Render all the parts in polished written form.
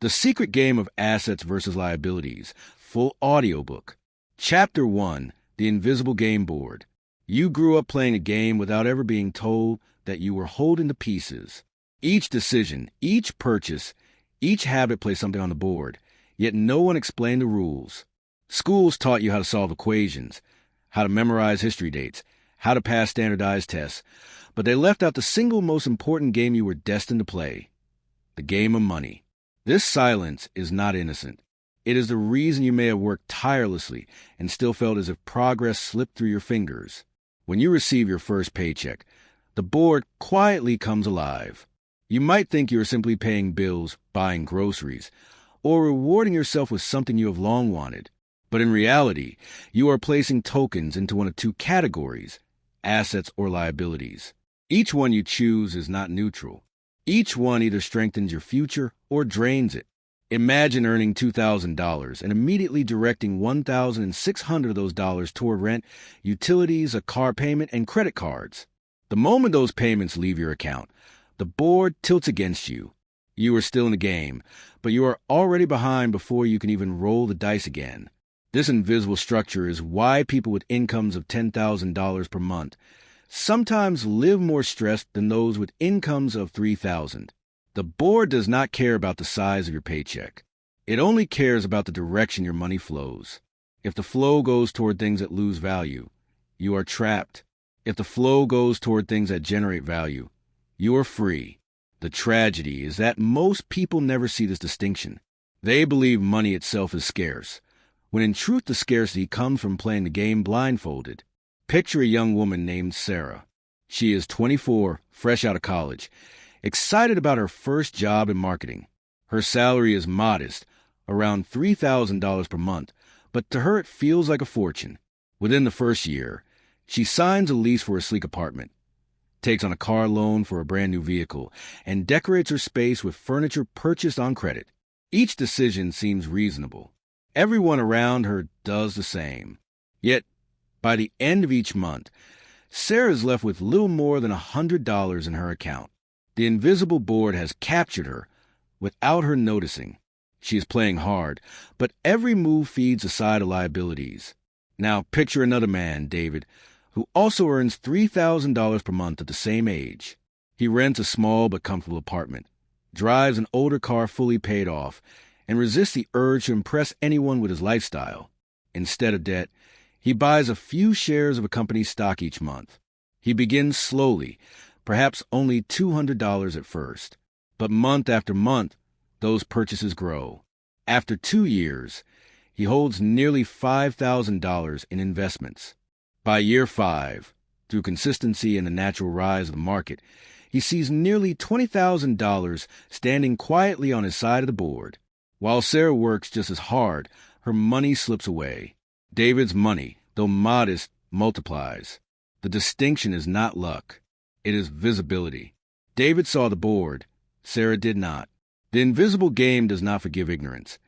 The Secret Game of Assets versus Liabilities, full audiobook. Chapter 1, The Invisible Game Board. You grew up playing a game without ever being told that you were holding the pieces. Each decision, each purchase, each habit placed something on the board, yet no one explained the rules. Schools taught you how to solve equations, how to memorize history dates, how to pass standardized tests, but they left out the single most important game you were destined to play, the game of money. This silence is not innocent. It is the reason you may have worked tirelessly and still felt as if progress slipped through your fingers. When you receive your first paycheck, the board quietly comes alive. You might think you are simply paying bills, buying groceries, or rewarding yourself with something you have long wanted. But in reality, you are placing tokens into one of two categories, assets or liabilities. Each one you choose is not neutral. Each one either strengthens your future or drains it. Imagine earning $2,000 and immediately directing $1,600 of those dollars toward rent, utilities, a car payment, and credit cards. The moment those payments leave your account, the board tilts against you. You are still in the game, but you are already behind before you can even roll the dice again. This invisible structure is why people with incomes of $10,000 per month sometimes live more stressed than those with incomes of $3,000. The board does not care about the size of your paycheck. It only cares about the direction your money flows. If the flow goes toward things that lose value, you are trapped. If the flow goes toward things that generate value, you are free. The tragedy is that most people never see this distinction. They believe money itself is scarce, when in truth the scarcity comes from playing the game blindfolded. Picture a young woman named Sarah. She is 24, fresh out of college, excited about her first job in marketing. Her salary is modest, around $3,000 per month, but to her it feels like a fortune. Within the first year, she signs a lease for a sleek apartment, takes on a car loan for a brand new vehicle, and decorates her space with furniture purchased on credit. Each decision seems reasonable. Everyone around her does the same. Yet, by the end of each month, Sarah is left with little more than $100 in her account. The invisible board has captured her without her noticing. She is playing hard, but every move feeds a side of liabilities. Now picture another man, David, who also earns $3,000 per month at the same age. He rents a small but comfortable apartment, drives an older car fully paid off, and resists the urge to impress anyone with his lifestyle. Instead of debt, he buys a few shares of a company's stock each month. He begins slowly, perhaps only $200 at first. But month after month, those purchases grow. After 2 years, he holds nearly $5,000 in investments. By year 5, through consistency and the natural rise of the market, he sees nearly $20,000 standing quietly on his side of the board. While Sarah works just as hard, her money slips away. David's money, though modest, multiplies. The distinction is not luck. It is visibility. David saw the board. Sarah did not. The invisible game does not forgive ignorance,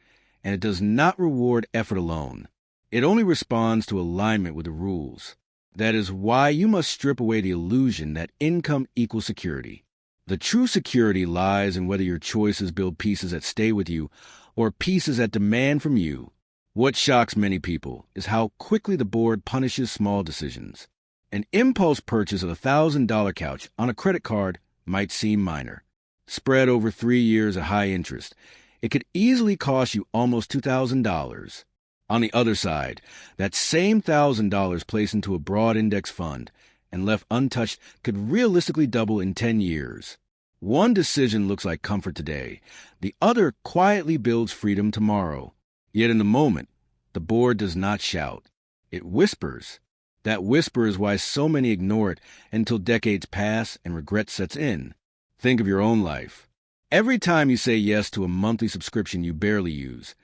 and it does not reward effort alone. It only responds to alignment with the rules. That is why you must strip away the illusion that income equals security. The true security lies in whether your choices build pieces that stay with you or pieces that demand from you. What shocks many people is how quickly the board punishes small decisions. An impulse purchase of a $1,000 couch on a credit card might seem minor. Spread over 3 years at high interest, it could easily cost you almost $2,000. On the other side, that same $1,000 placed into a broad index fund and left untouched could realistically double in 10 years. One decision looks like comfort today. The other quietly builds freedom tomorrow. Yet in the moment, the board does not shout. It whispers. That whisper is why so many ignore it until decades pass and regret sets in. Think of your own life. Every time you say yes to a monthly subscription you barely use,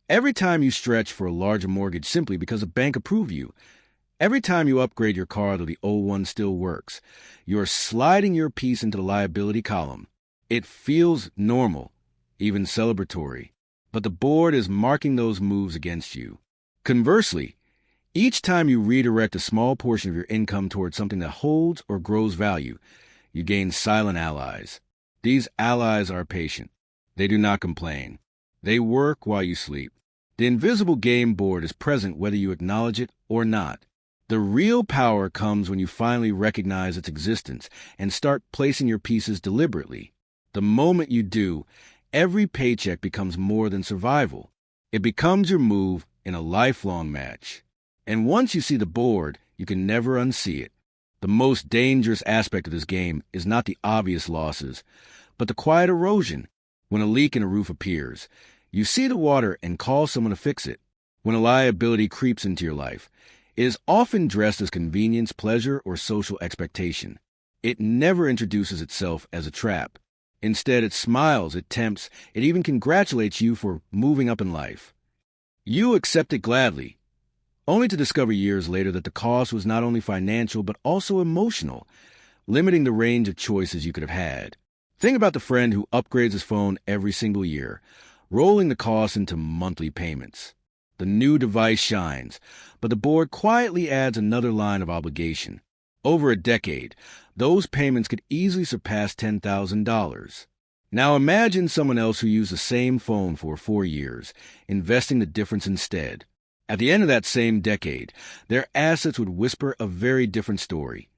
every time you stretch for a larger mortgage simply because a bank approved you, every time you upgrade your car though the old one still works, you are sliding your piece into the liability column. It feels normal, even celebratory. But the board is marking those moves against you. Conversely, each time you redirect a small portion of your income towards something that holds or grows value, you gain silent allies. These allies are patient. They do not complain. They work while you sleep. The invisible game board is present whether you acknowledge it or not. The real power comes when you finally recognize its existence and start placing your pieces deliberately. The moment you do, every paycheck becomes more than survival. It becomes your move in a lifelong match. And once you see the board, you can never unsee it. The most dangerous aspect of this game is not the obvious losses, but the quiet erosion. When a leak in a roof appears, you see the water and call someone to fix it. When a liability creeps into your life, it is often dressed as convenience, pleasure, or social expectation. It never introduces itself as a trap. Instead, it smiles, it tempts, it even congratulates you for moving up in life. You accept it gladly, only to discover years later that the cost was not only financial but also emotional, limiting the range of choices you could have had. Think about the friend who upgrades his phone every single year, rolling the cost into monthly payments. The new device shines, but the board quietly adds another line of obligation. Over a decade, those payments could easily surpass $10,000. Now imagine someone else who used the same phone for 4 years, investing the difference instead. At the end of that same decade, their assets would whisper a very different story.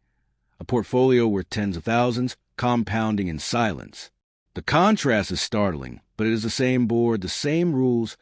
A portfolio worth tens of thousands, compounding in silence. The contrast is startling, but it is the same board, the same rules,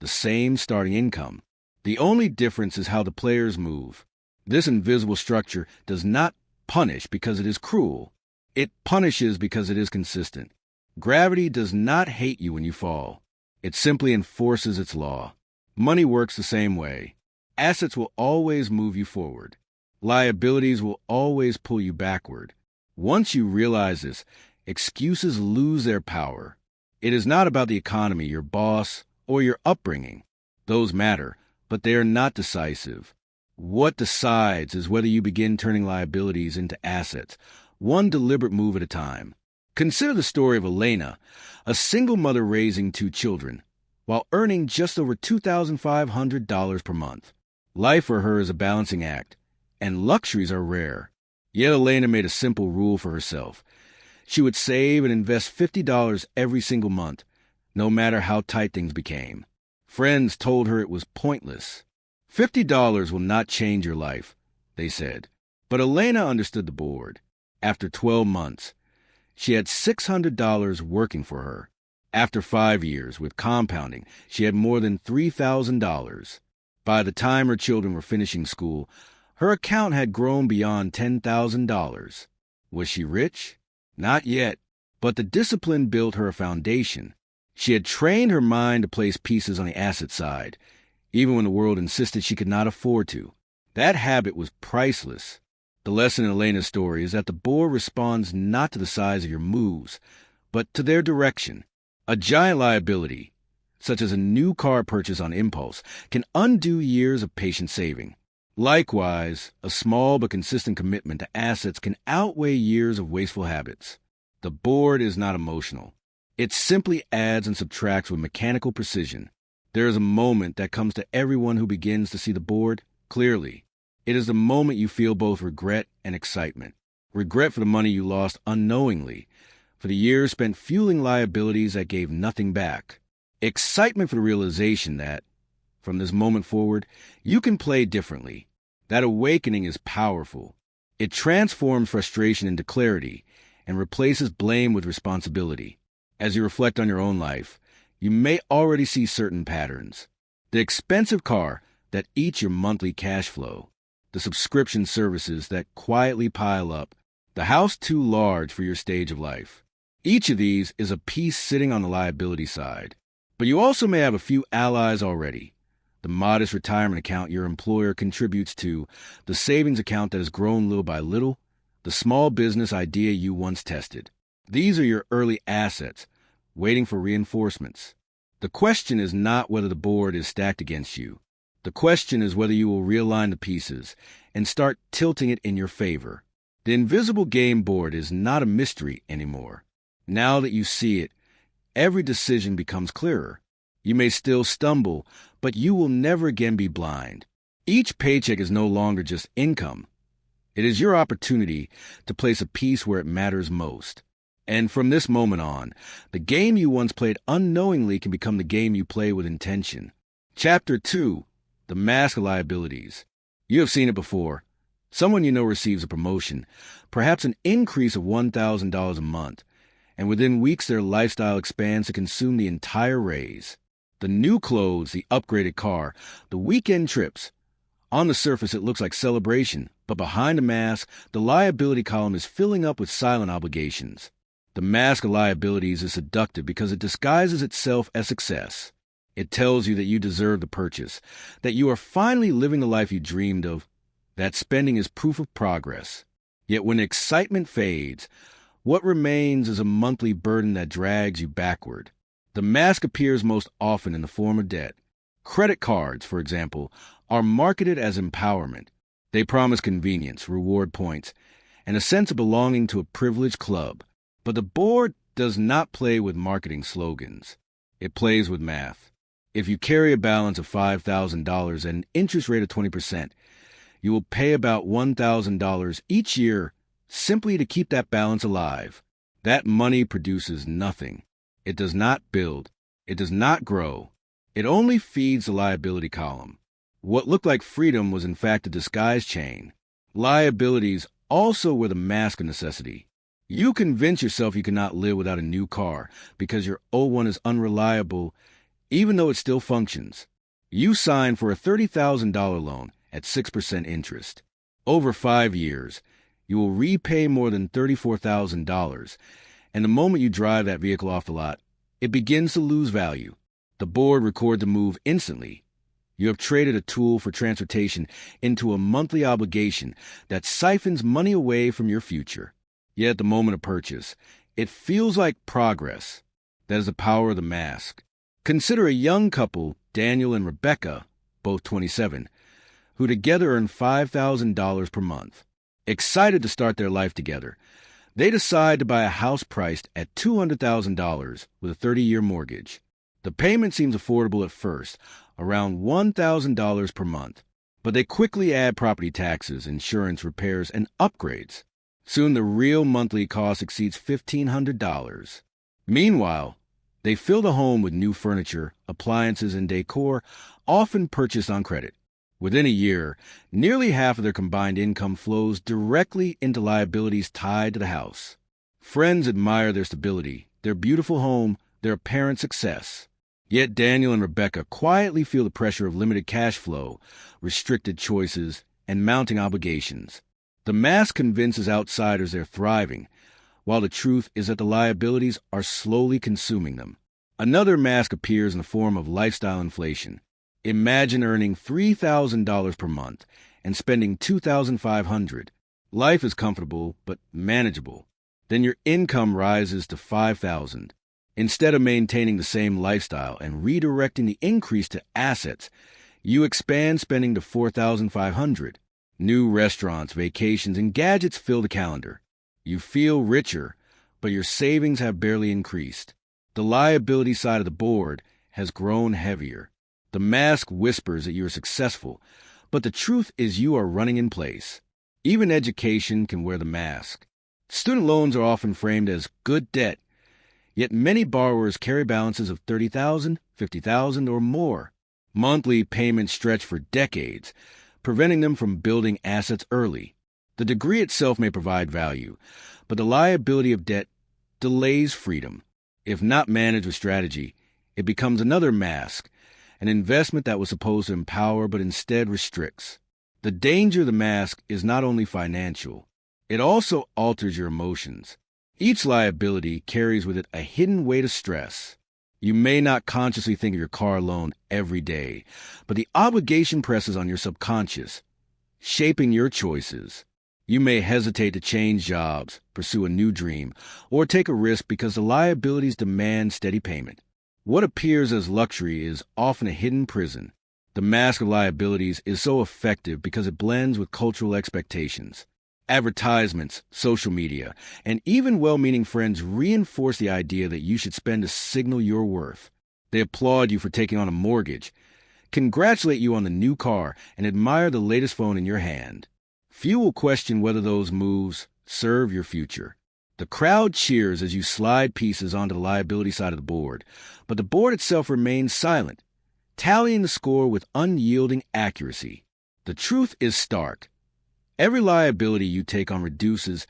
the same starting income. The only difference is how the players move. This invisible structure does not punish because it is cruel. It punishes because it is consistent. Gravity does not hate you when you fall. It simply enforces its law. Money works the same way. Assets will always move you forward. Liabilities will always pull you backward. Once you realize this, excuses lose their power. It is not about the economy, your boss, or your upbringing. Those matter, but they are not decisive. What decides is whether you begin turning liabilities into assets, one deliberate move at a time. Consider the story of Elena, a single mother raising 2 children, while earning just over $2,500 per month. Life for her is a balancing act, and luxuries are rare. Yet Elena made a simple rule for herself. She would save and invest $50 every single month, no matter how tight things became. Friends told her it was pointless. $50 will not change your life, they said. But Elena understood the board. After 12 months, she had $600 working for her. After 5 years, with compounding, she had more than $3,000. By the time her children were finishing school, her account had grown beyond $10,000. Was she rich? Not yet, but the discipline built her a foundation. She had trained her mind to place pieces on the asset side, even when the world insisted she could not afford to. That habit was priceless. The lesson in Elena's story is that the board responds not to the size of your moves, but to their direction. A giant liability, such as a new car purchase on impulse, can undo years of patient saving. Likewise, a small but consistent commitment to assets can outweigh years of wasteful habits. The board is not emotional. It simply adds and subtracts with mechanical precision. There is a moment that comes to everyone who begins to see the board clearly. It is the moment you feel both regret and excitement. Regret for the money you lost unknowingly, for the years spent fueling liabilities that gave nothing back. Excitement for the realization that, from this moment forward, you can play differently. That awakening is powerful. It transforms frustration into clarity and replaces blame with responsibility. As you reflect on your own life, you may already see certain patterns. The expensive car that eats your monthly cash flow. The subscription services that quietly pile up. The house too large for your stage of life. Each of these is a piece sitting on the liability side. But you also may have a few allies already. The modest retirement account your employer contributes to, the savings account that has grown little by little, the small business idea you once tested. These are your early assets, waiting for reinforcements. The question is not whether the board is stacked against you. The question is whether you will realign the pieces and start tilting it in your favor. The invisible game board is not a mystery anymore. Now that you see it, every decision becomes clearer. You may still stumble, but you will never again be blind. Each paycheck is no longer just income. It is your opportunity to place a piece where it matters most. And from this moment on, the game you once played unknowingly can become the game you play with intention. Chapter 2. The Mask of Liabilities. You have seen it before. Someone you know receives a promotion, perhaps an increase of $1,000 a month, and within weeks their lifestyle expands to consume the entire raise. The new clothes, the upgraded car, the weekend trips. On the surface it looks like celebration, but behind the mask, the liability column is filling up with silent obligations. The mask of liabilities is seductive because it disguises itself as success. It tells you that you deserve the purchase, that you are finally living the life you dreamed of, that spending is proof of progress. Yet when excitement fades, what remains is a monthly burden that drags you backward. The mask appears most often in the form of debt. Credit cards, for example, are marketed as empowerment. They promise convenience, reward points, and a sense of belonging to a privileged club. But the board does not play with marketing slogans. It plays with math. If you carry a balance of $5,000 at an interest rate of 20%, you will pay about $1,000 each year simply to keep that balance alive. That money produces nothing. It does not build. It does not grow. It only feeds the liability column. What looked like freedom was in fact a disguise chain. Liabilities also were the mask of necessity. You convince yourself you cannot live without a new car because your old one is unreliable, even though it still functions. You sign for a $30,000 loan at 6% interest. Over 5 years, you will repay more than $34,000, and the moment you drive that vehicle off the lot, it begins to lose value. The board records the move instantly. You have traded a tool for transportation into a monthly obligation that siphons money away from your future. Yet at the moment of purchase, it feels like progress. That is the power of the mask. Consider a young couple, Daniel and Rebecca, both 27, who together earn $5,000 per month. Excited to start their life together, they decide to buy a house priced at $200,000 with a 30-year mortgage. The payment seems affordable at first, around $1,000 per month, but they quickly add property taxes, insurance, repairs, and upgrades. Soon the real monthly cost exceeds $1,500. Meanwhile, they fill the home with new furniture, appliances, and decor, often purchased on credit. Within a year, nearly half of their combined income flows directly into liabilities tied to the house. Friends admire their stability, their beautiful home, their apparent success. Yet Daniel and Rebecca quietly feel the pressure of limited cash flow, restricted choices, and mounting obligations. The mask convinces outsiders they're thriving, while the truth is that the liabilities are slowly consuming them. Another mask appears in the form of lifestyle inflation. Imagine earning $3,000 per month and spending $2,500. Life is comfortable but manageable. Then your income rises to $5,000. Instead of maintaining the same lifestyle and redirecting the increase to assets, you expand spending to $4,500. New restaurants, vacations, and gadgets fill the calendar. You feel richer, but your savings have barely increased. The liability side of the board has grown heavier. The mask whispers that you are successful, but the truth is you are running in place. Even education can wear the mask. Student loans are often framed as good debt, yet many borrowers carry balances of $30,000, $50,000, or more. Monthly payments stretch for decades, preventing them from building assets early. The degree itself may provide value, but the liability of debt delays freedom. If not managed with strategy, it becomes another mask, an investment that was supposed to empower but instead restricts. The danger of the mask is not only financial, it also alters your emotions. Each liability carries with it a hidden weight of stress. You may not consciously think of your car loan every day, but the obligation presses on your subconscious, shaping your choices. You may hesitate to change jobs, pursue a new dream, or take a risk because the liabilities demand steady payment. What appears as luxury is often a hidden prison. The mask of liabilities is so effective because it blends with cultural expectations. Advertisements, social media, and even well-meaning friends reinforce the idea that you should spend to signal your worth. They applaud you for taking on a mortgage, congratulate you on the new car, and admire the latest phone in your hand. Few will question whether those moves serve your future. The crowd cheers as you slide pieces onto the liability side of the board, but the board itself remains silent, tallying the score with unyielding accuracy. The truth is stark. Every liability you take on reduces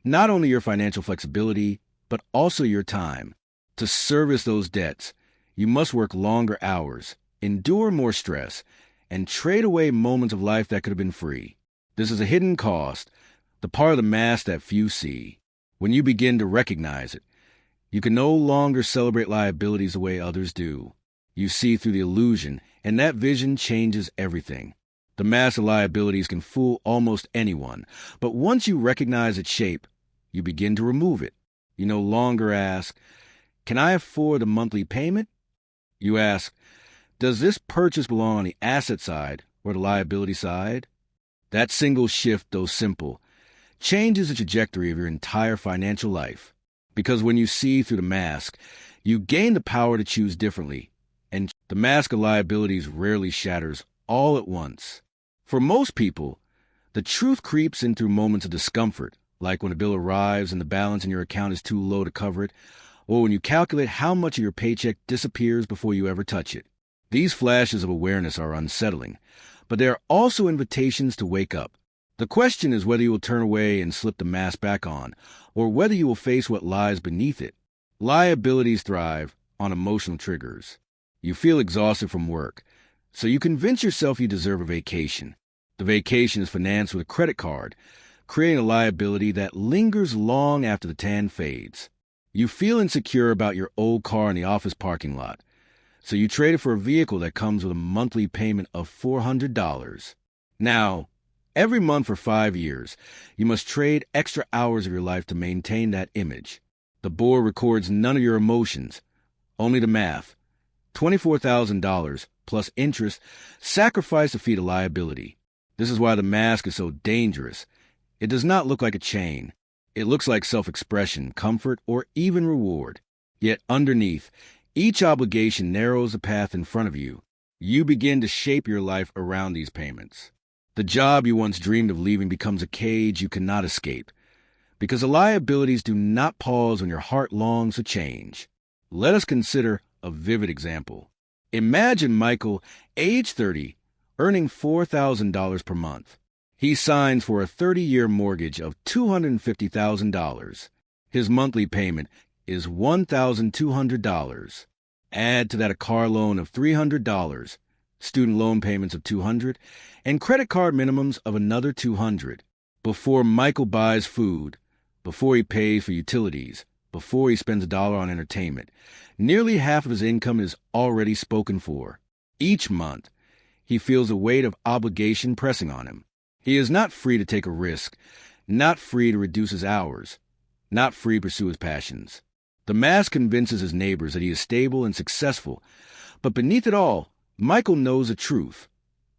not only your financial flexibility, but also your time. To service those debts, you must work longer hours, endure more stress, and trade away moments of life that could have been free. This is a hidden cost, the part of the mask that few see. When you begin to recognize it, you can no longer celebrate liabilities the way others do. You see through the illusion, and that vision changes everything. The mask of liabilities can fool almost anyone, but once you recognize its shape, you begin to remove it. You no longer ask, "Can I afford a monthly payment?" You ask, "Does this purchase belong on the asset side or the liability side?" That single shift, though simple, changes the trajectory of your entire financial life. Because when you see through the mask, you gain the power to choose differently, and the mask of liabilities rarely shatters all at once. For most people, the truth creeps in through moments of discomfort, like when a bill arrives and the balance in your account is too low to cover it, or when you calculate how much of your paycheck disappears before you ever touch it. These flashes of awareness are unsettling, but they are also invitations to wake up. The question is whether you will turn away and slip the mask back on, or whether you will face what lies beneath it. Liabilities thrive on emotional triggers. You feel exhausted from work, so you convince yourself you deserve a vacation. The vacation is financed with a credit card, creating a liability that lingers long after the tan fades. You feel insecure about your old car in the office parking lot, so you trade it for a vehicle that comes with a monthly payment of $400. Now, every month for 5 years, you must trade extra hours of your life to maintain that image. The board records none of your emotions, only the math. $24,000 plus interest sacrificed to feed a liability. This is why the mask is so dangerous. It does not look like a chain. It looks like self-expression, comfort, or even reward. Yet underneath, each obligation narrows the path in front of you. You begin to shape your life around these payments. The job you once dreamed of leaving becomes a cage you cannot escape, because the liabilities do not pause when your heart longs to change. Let us consider a vivid example. Imagine Michael, age 30, earning $4,000 per month. He signs for a 30-year mortgage of $250,000. His monthly payment is $1,200. Add to that a car loan of $300, student loan payments of $200, and credit card minimums of another $200. Before Michael buys food, before he pays for utilities, before he spends $1 on entertainment, nearly half of his income is already spoken for. Each month, he feels the weight of obligation pressing on him. He is not free to take a risk, not free to reduce his hours, not free to pursue his passions. The mask convinces his neighbors that he is stable and successful, but beneath it all, Michael knows the truth.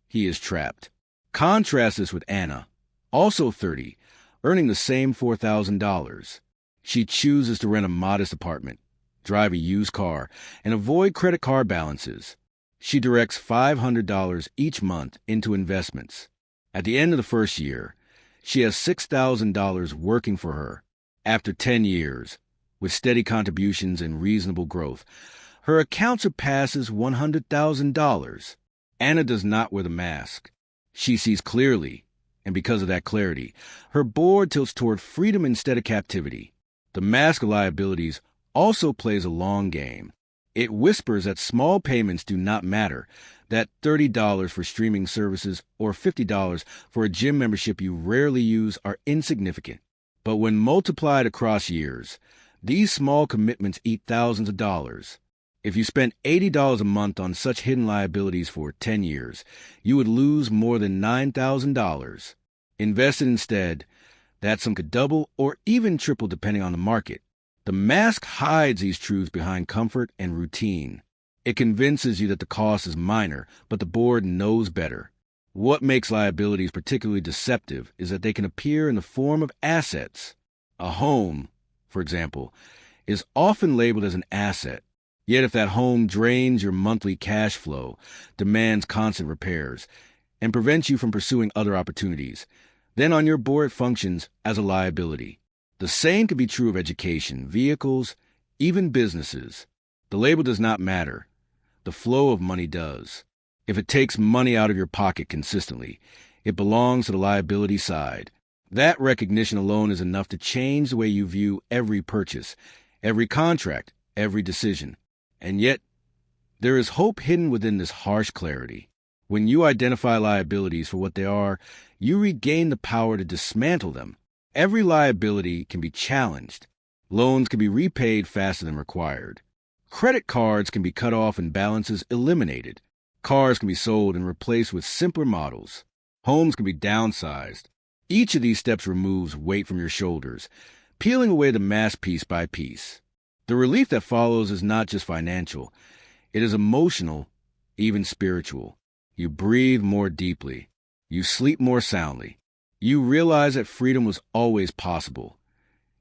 He is trapped. Contrast this with Anna, also 30, earning the same $4,000. She chooses to rent a modest apartment, drive a used car, and avoid credit card balances. She directs $500 each month into investments. At the end of the first year, she has $6,000 working for her. After 10 years, with steady contributions and reasonable growth, her account surpasses $100,000. Anna does not wear the mask. She sees clearly, and because of that clarity, her board tilts toward freedom instead of captivity. The mask of liabilities also plays a long game. It whispers that small payments do not matter, that $30 for streaming services or $50 for a gym membership you rarely use are insignificant. But when multiplied across years, these small commitments eat thousands of dollars. If you spent $80 a month on such hidden liabilities for 10 years, you would lose more than $9,000. Invested instead, that sum could double or even triple depending on the market. The mask hides these truths behind comfort and routine. It convinces you that the cost is minor, but the board knows better. What makes liabilities particularly deceptive is that they can appear in the form of assets. A home, for example, is often labeled as an asset. Yet if that home drains your monthly cash flow, demands constant repairs, and prevents you from pursuing other opportunities, then on your board it functions as a liability. The same can be true of education, vehicles, even businesses. The label does not matter. The flow of money does. If it takes money out of your pocket consistently, it belongs to the liability side. That recognition alone is enough to change the way you view every purchase, every contract, every decision. And yet, there is hope hidden within this harsh clarity. When you identify liabilities for what they are, you regain the power to dismantle them. Every liability can be challenged. Loans can be repaid faster than required. Credit cards can be cut off and balances eliminated. Cars can be sold and replaced with simpler models. Homes can be downsized. Each of these steps removes weight from your shoulders, peeling away the mask piece by piece. The relief that follows is not just financial. It is emotional, even spiritual. You breathe more deeply. You sleep more soundly. You realize that freedom was always possible.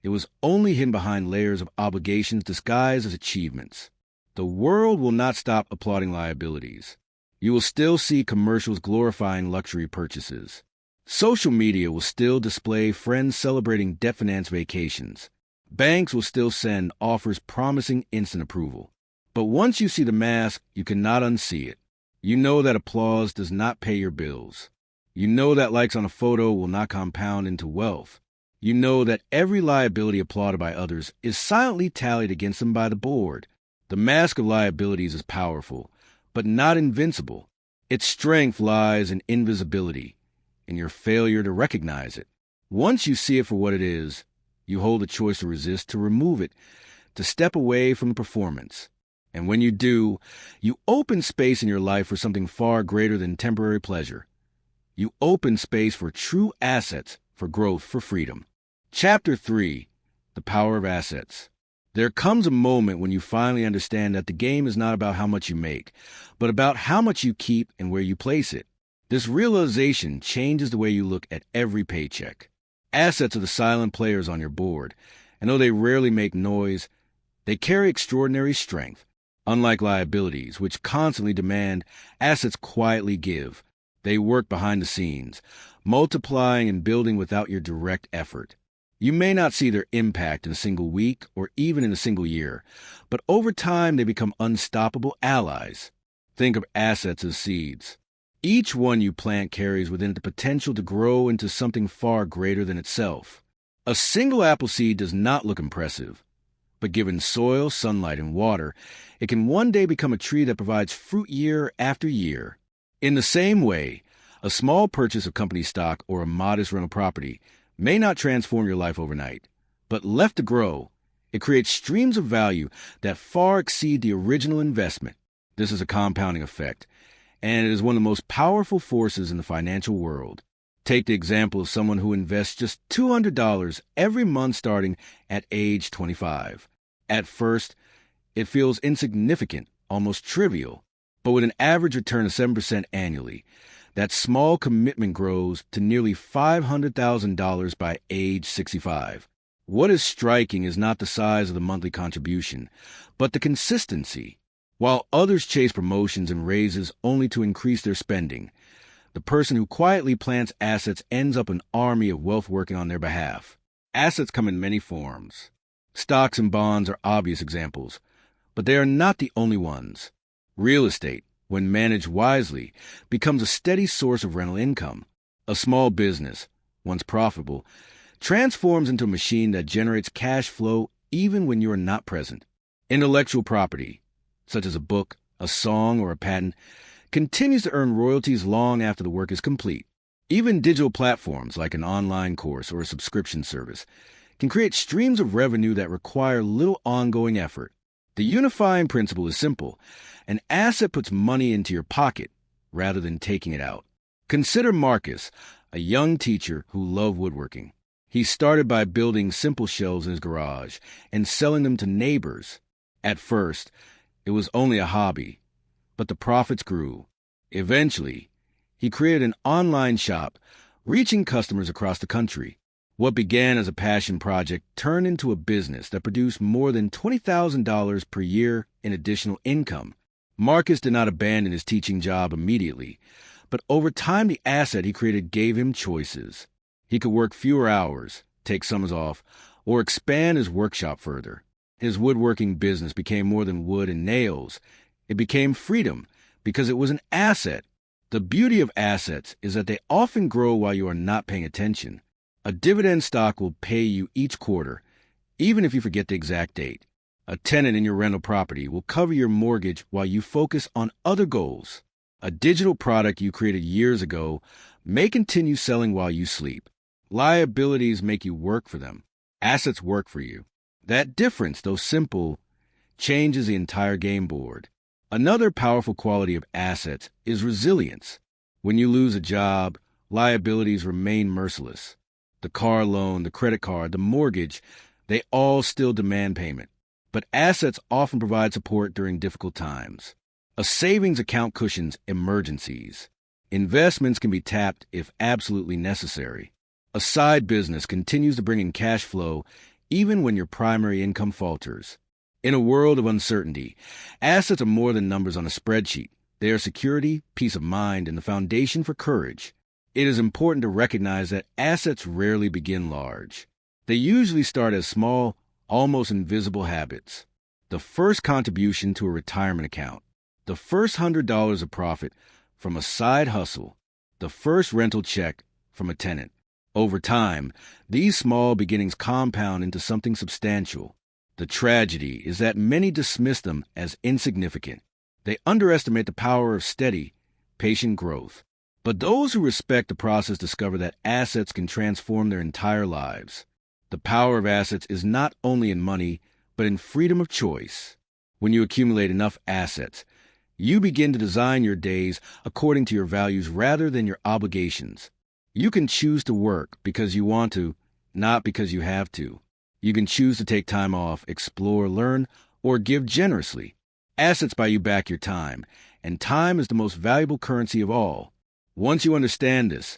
It was only hidden behind layers of obligations disguised as achievements. The world will not stop applauding liabilities. You will still see commercials glorifying luxury purchases. Social media will still display friends celebrating debt finance vacations. Banks will still send offers promising instant approval. But once you see the mask, you cannot unsee it. You know that applause does not pay your bills. You know that likes on a photo will not compound into wealth. You know that every liability applauded by others is silently tallied against them by the board. The mask of liabilities is powerful, but not invincible. Its strength lies in invisibility, in your failure to recognize it. Once you see it for what it is, you hold a choice to resist, to remove it, to step away from the performance. And when you do, you open space in your life for something far greater than temporary pleasure. You open space for true assets, for growth, for freedom. Chapter 3. The Power of Assets. There comes a moment when you finally understand that the game is not about how much you make, but about how much you keep and where you place it. This realization changes the way you look at every paycheck. Assets are the silent players on your board, and though they rarely make noise, they carry extraordinary strength. Unlike liabilities, which constantly demand, assets quietly give. They work behind the scenes, multiplying and building without your direct effort. You may not see their impact in a single week or even in a single year, but over time they become unstoppable allies. Think of assets as seeds. Each one you plant carries within it the potential to grow into something far greater than itself. A single apple seed does not look impressive, but given soil, sunlight, and water, it can one day become a tree that provides fruit year after year. In the same way, a small purchase of company stock or a modest rental property may not transform your life overnight, but left to grow, it creates streams of value that far exceed the original investment. This is a compounding effect, and it is one of the most powerful forces in the financial world. Take the example of someone who invests just $200 every month starting at age 25. At first, it feels insignificant, almost trivial, but with an average return of 7% annually, that small commitment grows to nearly $500,000 by age 65. What is striking is not the size of the monthly contribution, but the consistency. While others chase promotions and raises only to increase their spending, the person who quietly plants assets ends up an army of wealth working on their behalf. Assets come in many forms. Stocks and bonds are obvious examples, but they are not the only ones. Real estate, when managed wisely, becomes a steady source of rental income. A small business, once profitable, transforms into a machine that generates cash flow even when you are not present. Intellectual property, such as a book, a song, or a patent, continues to earn royalties long after the work is complete. Even digital platforms like an online course or a subscription service can create streams of revenue that require little ongoing effort. The unifying principle is simple. An asset puts money into your pocket rather than taking it out. Consider Marcus, a young teacher who loved woodworking. He started by building simple shelves in his garage and selling them to neighbors. At first, it was only a hobby, but the profits grew. Eventually, he created an online shop, reaching customers across the country. What began as a passion project turned into a business that produced more than $20,000 per year in additional income. Marcus did not abandon his teaching job immediately, but over time the asset he created gave him choices. He could work fewer hours, take summers off, or expand his workshop further. His woodworking business became more than wood and nails. It became freedom because it was an asset. The beauty of assets is that they often grow while you are not paying attention. A dividend stock will pay you each quarter, even if you forget the exact date. A tenant in your rental property will cover your mortgage while you focus on other goals. A digital product you created years ago may continue selling while you sleep. Liabilities make you work for them. Assets work for you. That difference, though simple, changes the entire game board. Another powerful quality of assets is resilience. When you lose a job, liabilities remain merciless. The car loan, the credit card, the mortgage, they all still demand payment. But assets often provide support during difficult times. A savings account cushions emergencies. Investments can be tapped if absolutely necessary. A side business continues to bring in cash flow even when your primary income falters. In a world of uncertainty, assets are more than numbers on a spreadsheet. They are security, peace of mind, and the foundation for courage. It is important to recognize that assets rarely begin large. They usually start as small, almost invisible habits. The first contribution to a retirement account, the first $100 of profit from a side hustle, the first rental check from a tenant. Over time, these small beginnings compound into something substantial. The tragedy is that many dismiss them as insignificant. They underestimate the power of steady, patient growth. But those who respect the process discover that assets can transform their entire lives. The power of assets is not only in money, but in freedom of choice. When you accumulate enough assets, you begin to design your days according to your values rather than your obligations. You can choose to work because you want to, not because you have to. You can choose to take time off, explore, learn, or give generously. Assets buy you back your time, and time is the most valuable currency of all. Once you understand this,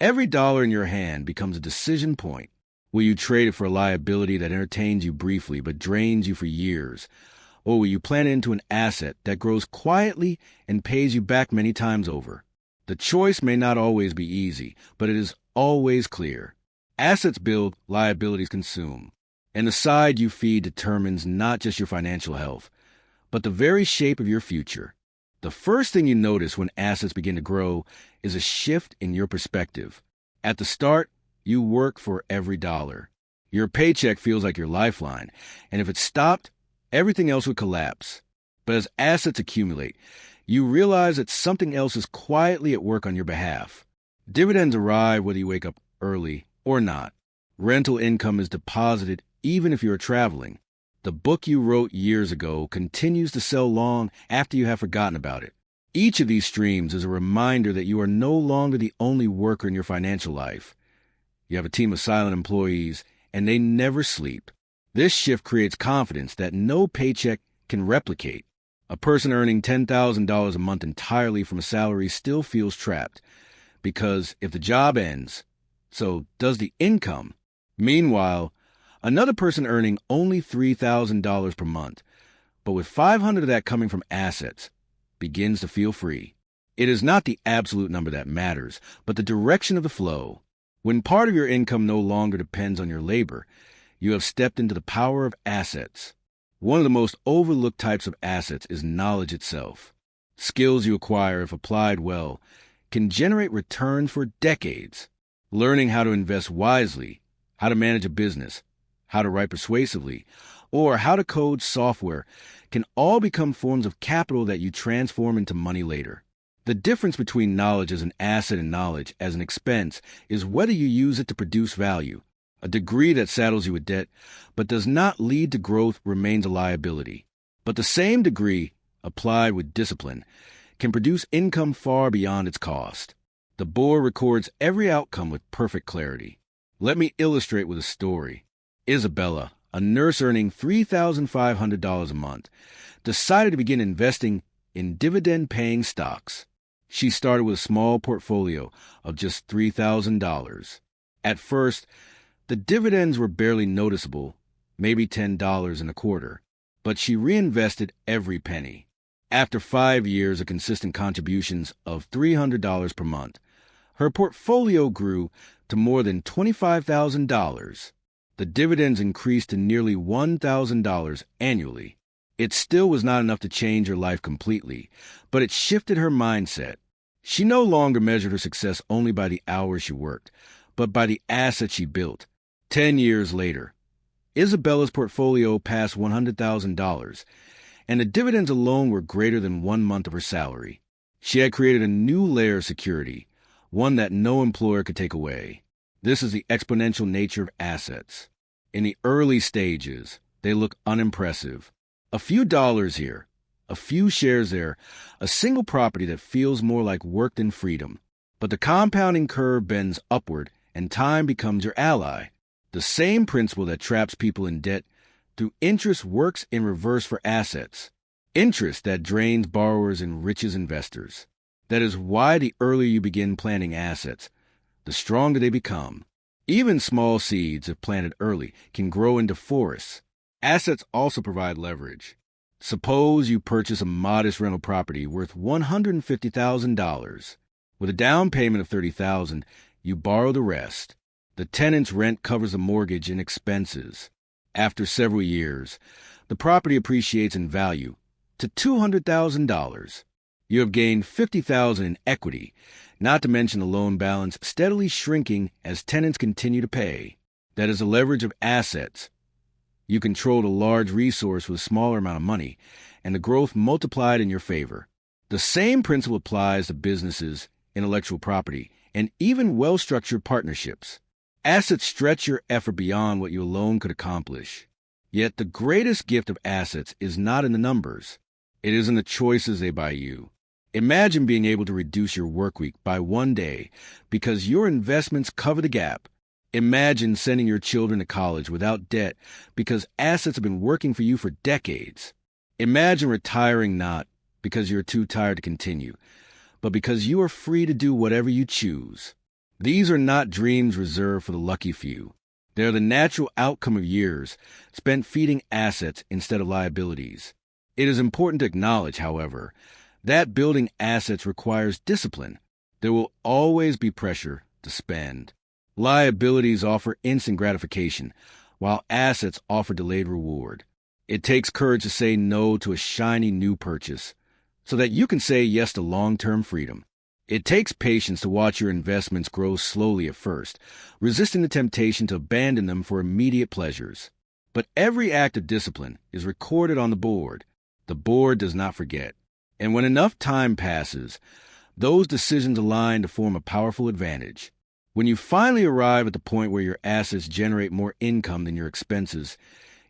every dollar in your hand becomes a decision point. Will you trade it for a liability that entertains you briefly but drains you for years? Or will you plan it into an asset that grows quietly and pays you back many times over? The choice may not always be easy, but it is always clear. Assets build, liabilities consume. And the side you feed determines not just your financial health, but the very shape of your future. The first thing you notice when assets begin to grow is a shift in your perspective. At the start, you work for every dollar. Your paycheck feels like your lifeline, and if it stopped, everything else would collapse. But as assets accumulate, you realize that something else is quietly at work on your behalf. Dividends arrive whether you wake up early or not. Rental income is deposited even if you are traveling. The book you wrote years ago continues to sell long after you have forgotten about it. Each of these streams is a reminder that you are no longer the only worker in your financial life. You have a team of silent employees, and they never sleep. This shift creates confidence that no paycheck can replicate. A person earning $10,000 a month entirely from a salary still feels trapped, because if the job ends, so does the income. Meanwhile, another person earning only $3,000 per month, but with $500 of that coming from assets, begins to feel free. It is not the absolute number that matters, but the direction of the flow. When part of your income no longer depends on your labor, you have stepped into the power of assets. One of the most overlooked types of assets is knowledge itself. Skills you acquire, if applied well, can generate returns for decades. Learning how to invest wisely, how to manage a business, how to write persuasively, or how to code software can all become forms of capital that you transform into money later. The difference between knowledge as an asset and knowledge as an expense is whether you use it to produce value. A degree that saddles you with debt but does not lead to growth remains a liability. But the same degree, applied with discipline, can produce income far beyond its cost. The board records every outcome with perfect clarity. Let me illustrate with a story. Isabella, a nurse earning $3,500 a month, decided to begin investing in dividend-paying stocks. She started with a small portfolio of just $3,000. At first, the dividends were barely noticeable, maybe $10 in a quarter, but she reinvested every penny. After 5 years of consistent contributions of $300 per month, her portfolio grew to more than $25,000. The dividends increased to nearly $1,000 annually. It still was not enough to change her life completely, but it shifted her mindset. She no longer measured her success only by the hours she worked, but by the assets she built. 10 years later, Isabella's portfolio passed $100,000, and the dividends alone were greater than 1 month of her salary. She had created a new layer of security, one that no employer could take away. This is the exponential nature of assets. In the early stages, they look unimpressive. A few dollars here, a few shares there, a single property that feels more like work than freedom. But the compounding curve bends upward, and time becomes your ally. The same principle that traps people in debt through interest works in reverse for assets. Interest that drains borrowers and enriches investors. That is why the earlier you begin planting assets, the stronger they become. Even small seeds, if planted early, can grow into forests. Assets also provide leverage. Suppose you purchase a modest rental property worth $150,000. With a down payment of $30,000, you borrow the rest. The tenant's rent covers the mortgage and expenses. After several years, the property appreciates in value to $200,000. You have gained $50,000 in equity, not to mention the loan balance steadily shrinking as tenants continue to pay. That is the leverage of assets. You controlled a large resource with a smaller amount of money, and the growth multiplied in your favor. The same principle applies to businesses, intellectual property, and even well-structured partnerships. Assets stretch your effort beyond what you alone could accomplish. Yet the greatest gift of assets is not in the numbers. It is in the choices they buy you. Imagine being able to reduce your workweek by 1 day because your investments cover the gap. Imagine sending your children to college without debt because assets have been working for you for decades. Imagine retiring not because you're too tired to continue, but because you are free to do whatever you choose. These are not dreams reserved for the lucky few. They are the natural outcome of years spent feeding assets instead of liabilities. It is important to acknowledge, however, that building assets requires discipline. There will always be pressure to spend. Liabilities offer instant gratification, while assets offer delayed reward. It takes courage to say no to a shiny new purchase, so that you can say yes to long-term freedom. It takes patience to watch your investments grow slowly at first, resisting the temptation to abandon them for immediate pleasures. But every act of discipline is recorded on the board. The board does not forget. And when enough time passes, those decisions align to form a powerful advantage. When you finally arrive at the point where your assets generate more income than your expenses,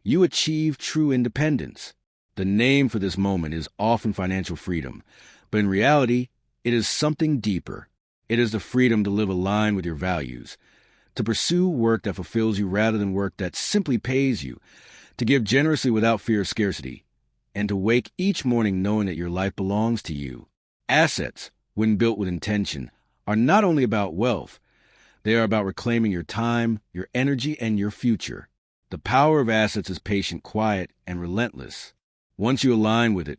you achieve true independence. The name for this moment is often financial freedom, but in reality, it is something deeper. It is the freedom to live aligned with your values, to pursue work that fulfills you rather than work that simply pays you, to give generously without fear of scarcity, and to wake each morning knowing that your life belongs to you. Assets, when built with intention, are not only about wealth, they are about reclaiming your time, your energy, and your future. The power of assets is patient, quiet, and relentless. Once you align with it,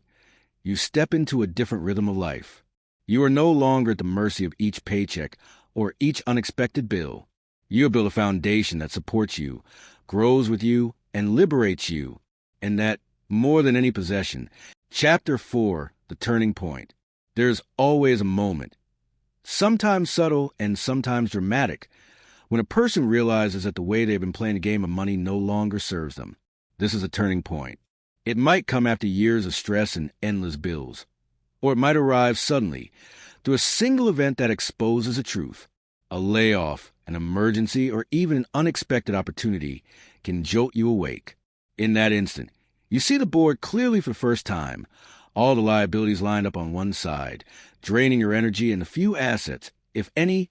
you step into a different rhythm of life. You are no longer at the mercy of each paycheck or each unexpected bill. You have built a foundation that supports you, grows with you, and liberates you. And that, more than any possession, Chapter 4, The Turning Point. There is always a moment, sometimes subtle and sometimes dramatic, when a person realizes that the way they've been playing the game of money no longer serves them. This is a turning point. It might come after years of stress and endless bills, or it might arrive suddenly through a single event that exposes the truth. A layoff, an emergency, or even an unexpected opportunity can jolt you awake. In that instant, you see the board clearly for the first time, all the liabilities lined up on one side, draining your energy, and a few assets, if any,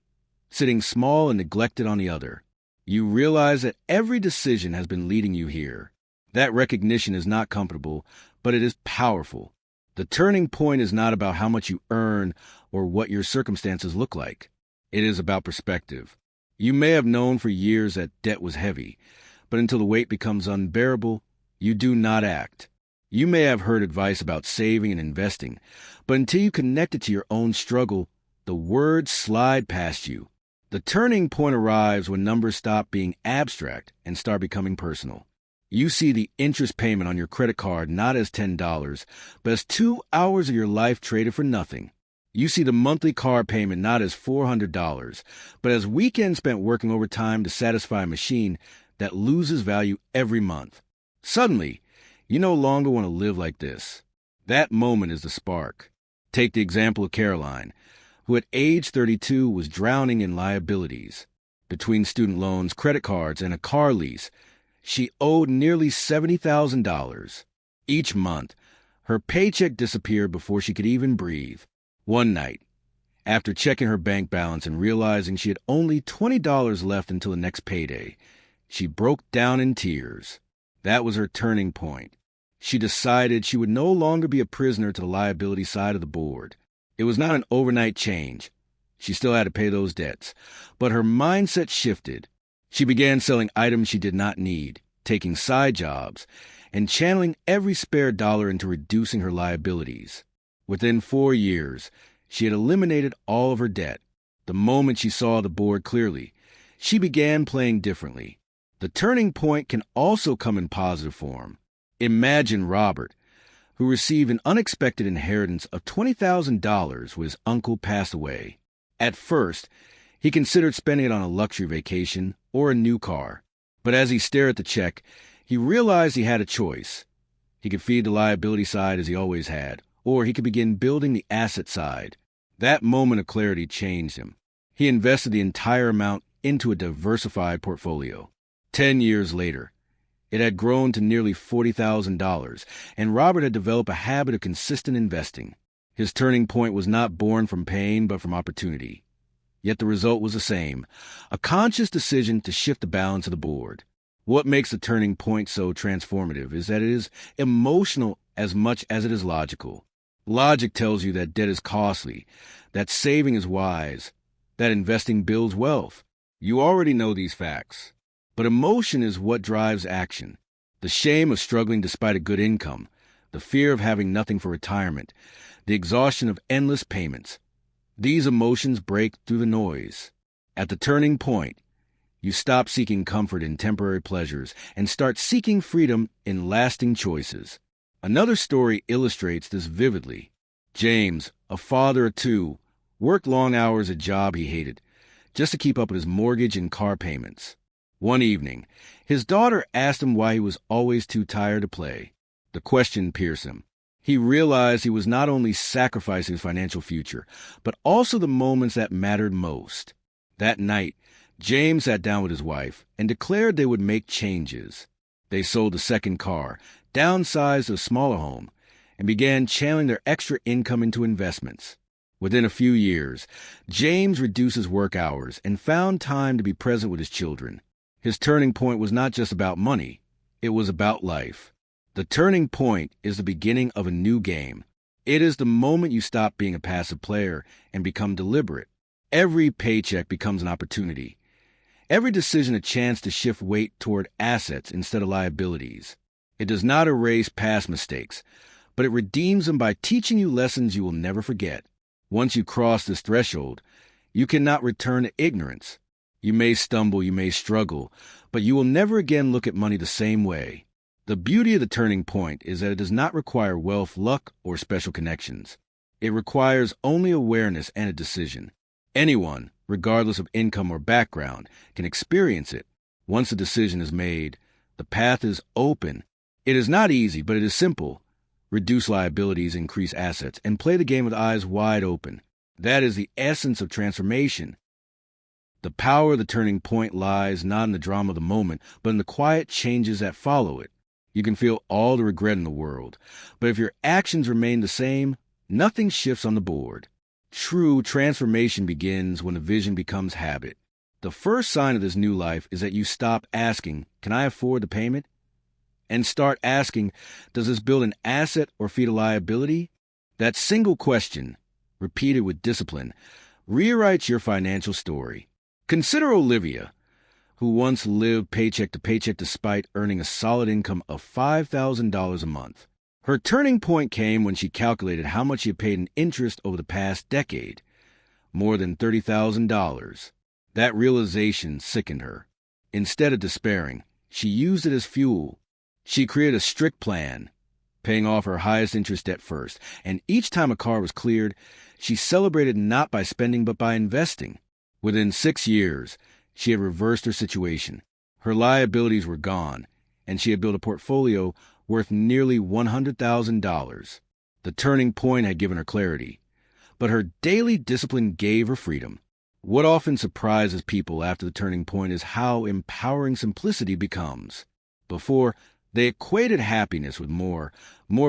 sitting small and neglected on the other. You realize that every decision has been leading you here. That recognition is not comfortable, but it is powerful. The turning point is not about how much you earn or what your circumstances look like. It is about perspective. You may have known for years that debt was heavy, but until the weight becomes unbearable, you do not act. You may have heard advice about saving and investing, but until you connect it to your own struggle, the words slide past you. The turning point arrives when numbers stop being abstract and start becoming personal. You see the interest payment on your credit card not as $10, but as 2 hours of your life traded for nothing. You see the monthly car payment not as $400, but as weekends spent working overtime to satisfy a machine that loses value every month. Suddenly, you no longer want to live like this. That moment is the spark. Take the example of Caroline, who at age 32 was drowning in liabilities. Between student loans, credit cards, and a car lease, she owed nearly $70,000. Each month, her paycheck disappeared before she could even breathe. One night, after checking her bank balance and realizing she had only $20 left until the next payday, she broke down in tears. That was her turning point. She decided she would no longer be a prisoner to the liability side of the board. It was not an overnight change. She still had to pay those debts, but her mindset shifted. She began selling items she did not need, taking side jobs, and channeling every spare dollar into reducing her liabilities. Within 4 years, she had eliminated all of her debt. The moment she saw the board clearly, she began playing differently. The turning point can also come in positive form. Imagine Robert, who received an unexpected inheritance of $20,000 when his uncle passed away. At first, he considered spending it on a luxury vacation or a new car. But as he stared at the check, he realized he had a choice. He could feed the liability side as he always had, or he could begin building the asset side. That moment of clarity changed him. He invested the entire amount into a diversified portfolio. 10 years later, it had grown to nearly $40,000, and Robert had developed a habit of consistent investing. His turning point was not born from pain, but from opportunity. Yet the result was the same, a conscious decision to shift the balance of the board. What makes the turning point so transformative is that it is emotional as much as it is logical. Logic tells you that debt is costly, that saving is wise, that investing builds wealth. You already know these facts. But emotion is what drives action. The shame of struggling despite a good income, the fear of having nothing for retirement, the exhaustion of endless payments. These emotions break through the noise. At the turning point, you stop seeking comfort in temporary pleasures and start seeking freedom in lasting choices. Another story illustrates this vividly. James, a father of 2, worked long hours at a job he hated, just to keep up with his mortgage and car payments. One evening, his daughter asked him why he was always too tired to play. The question pierced him. He realized he was not only sacrificing his financial future, but also the moments that mattered most. That night, James sat down with his wife and declared they would make changes. They sold a second car, downsized to a smaller home, and began channeling their extra income into investments. Within a few years, James reduced his work hours and found time to be present with his children. His turning point was not just about money, it was about life. The turning point is the beginning of a new game. It is the moment you stop being a passive player and become deliberate. Every paycheck becomes an opportunity. Every decision a chance to shift weight toward assets instead of liabilities. It does not erase past mistakes, but it redeems them by teaching you lessons you will never forget. Once you cross this threshold, you cannot return to ignorance. You may stumble, you may struggle, but you will never again look at money the same way. The beauty of the turning point is that it does not require wealth, luck, or special connections. It requires only awareness and a decision. Anyone, regardless of income or background, can experience it. Once a decision is made, the path is open. It is not easy, but it is simple. Reduce liabilities, increase assets, and play the game with eyes wide open. That is the essence of transformation. The power of the turning point lies not in the drama of the moment, but in the quiet changes that follow it. You can feel all the regret in the world, but if your actions remain the same, nothing shifts on the board. True transformation begins when the vision becomes habit. The first sign of this new life is that you stop asking, "Can I afford the payment?" and start asking, "Does this build an asset or feed a liability?" That single question, repeated with discipline, rewrites your financial story. Consider Olivia, who once lived paycheck to paycheck despite earning a solid income of $5,000 a month. Her turning point came when she calculated how much she had paid in interest over the past decade, more than $30,000. That realization sickened her. Instead of despairing, she used it as fuel. She created a strict plan, paying off her highest interest debt first, and each time a car was cleared, she celebrated not by spending but by investing. Within 6 years, she had reversed her situation. Her liabilities were gone, and she had built a portfolio worth nearly $100,000. The turning point had given her clarity, but her daily discipline gave her freedom. What often surprises people after the turning point is how empowering simplicity becomes. Before, they equated happiness with more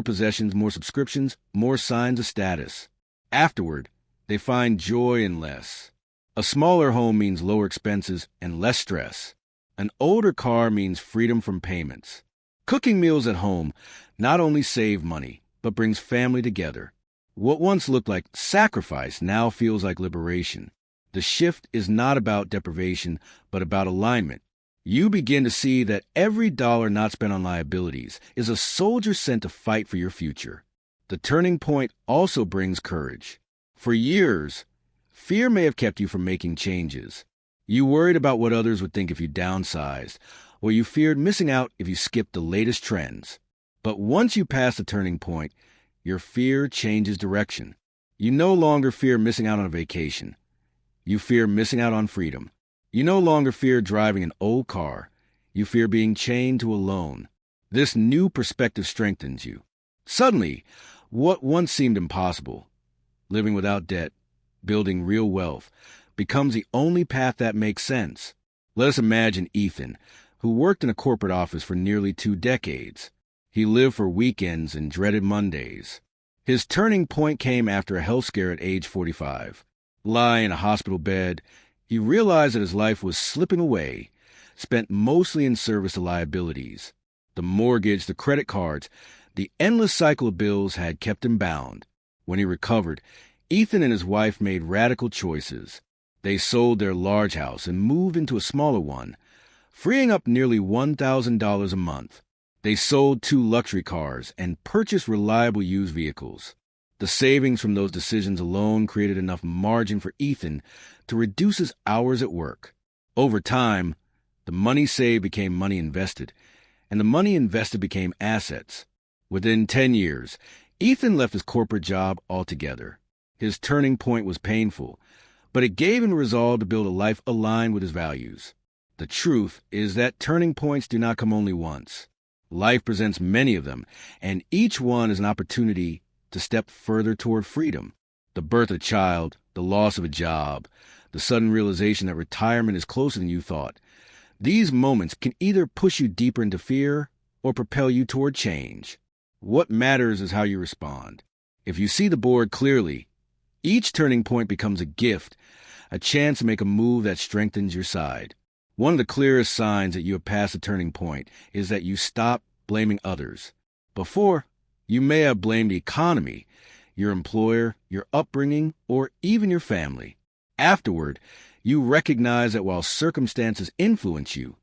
possessions, more subscriptions, more signs of status. Afterward, they find joy in less. A smaller home means lower expenses and less stress. An older car means freedom from payments. Cooking meals at home not only save money, but brings family together. What once looked like sacrifice now feels like liberation. The shift is not about deprivation, but about alignment. You begin to see that every dollar not spent on liabilities is a soldier sent to fight for your future. The turning point also brings courage. For years, fear may have kept you from making changes. You worried about what others would think if you downsized, or you feared missing out if you skipped the latest trends. But once you pass the turning point, your fear changes direction. You no longer fear missing out on a vacation. You fear missing out on freedom. You no longer fear driving an old car. You fear being chained to a loan. This new perspective strengthens you. Suddenly, what once seemed impossible, living without debt, building real wealth, becomes the only path that makes sense. Let us imagine Ethan, who worked in a corporate office for nearly 2 decades. He lived for weekends and dreaded Mondays. His turning point came after a health scare at age 45. Lying in a hospital bed, he realized that his life was slipping away, spent mostly in service to liabilities. The mortgage, the credit cards, the endless cycle of bills had kept him bound. When he recovered, Ethan and his wife made radical choices. They sold their large house and moved into a smaller one, freeing up nearly $1,000 a month. They sold 2 luxury cars and purchased reliable used vehicles. The savings from those decisions alone created enough margin for Ethan to reduce his hours at work. Over time, the money saved became money invested, and the money invested became assets. Within 10 years, Ethan left his corporate job altogether. His turning point was painful, but it gave him the resolve to build a life aligned with his values. The truth is that turning points do not come only once. Life presents many of them, and each one is an opportunity to step further toward freedom. The birth of a child, the loss of a job, the sudden realization that retirement is closer than you thought. These moments can either push you deeper into fear or propel you toward change. What matters is how you respond. If you see the board clearly, each turning point becomes a gift, a chance to make a move that strengthens your side. One of the clearest signs that you have passed a turning point is that you stop blaming others. Before, you may have blamed the economy, your employer, your upbringing, or even your family. Afterward, you recognize that while circumstances influence you,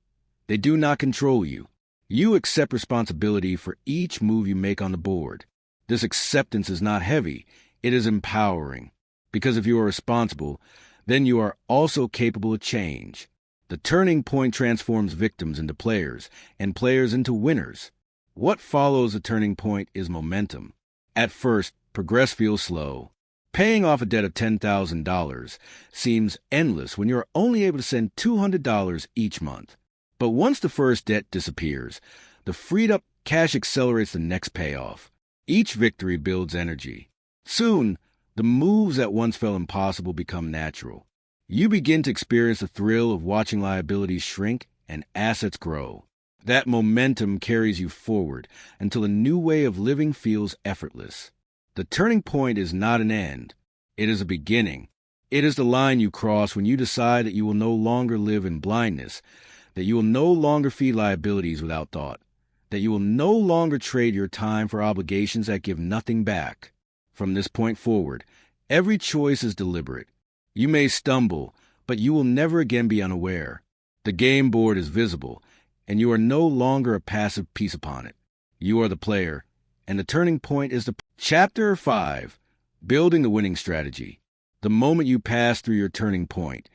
they do not control you. You accept responsibility for each move you make on the board. This acceptance is not heavy, it is empowering. Because if you are responsible, then you are also capable of change. The turning point transforms victims into players, and players into winners. What follows a turning point is momentum. At first, progress feels slow. Paying off a debt of $10,000 seems endless when you're only able to send $200 each month. But once the first debt disappears, the freed-up cash accelerates the next payoff. Each victory builds energy. Soon, the moves that once felt impossible become natural. You begin to experience the thrill of watching liabilities shrink and assets grow. That momentum carries you forward until a new way of living feels effortless. The turning point is not an end. It is a beginning. It is the line you cross when you decide that you will no longer live in blindness, that you will no longer feed liabilities without thought, that you will no longer trade your time for obligations that give nothing back. From this point forward, every choice is deliberate. You may stumble, but you will never again be unaware. The game board is visible, and you are no longer a passive piece upon it. You are the player, and the turning point is the Chapter 5, Building the Winning Strategy. The moment you pass through your turning point,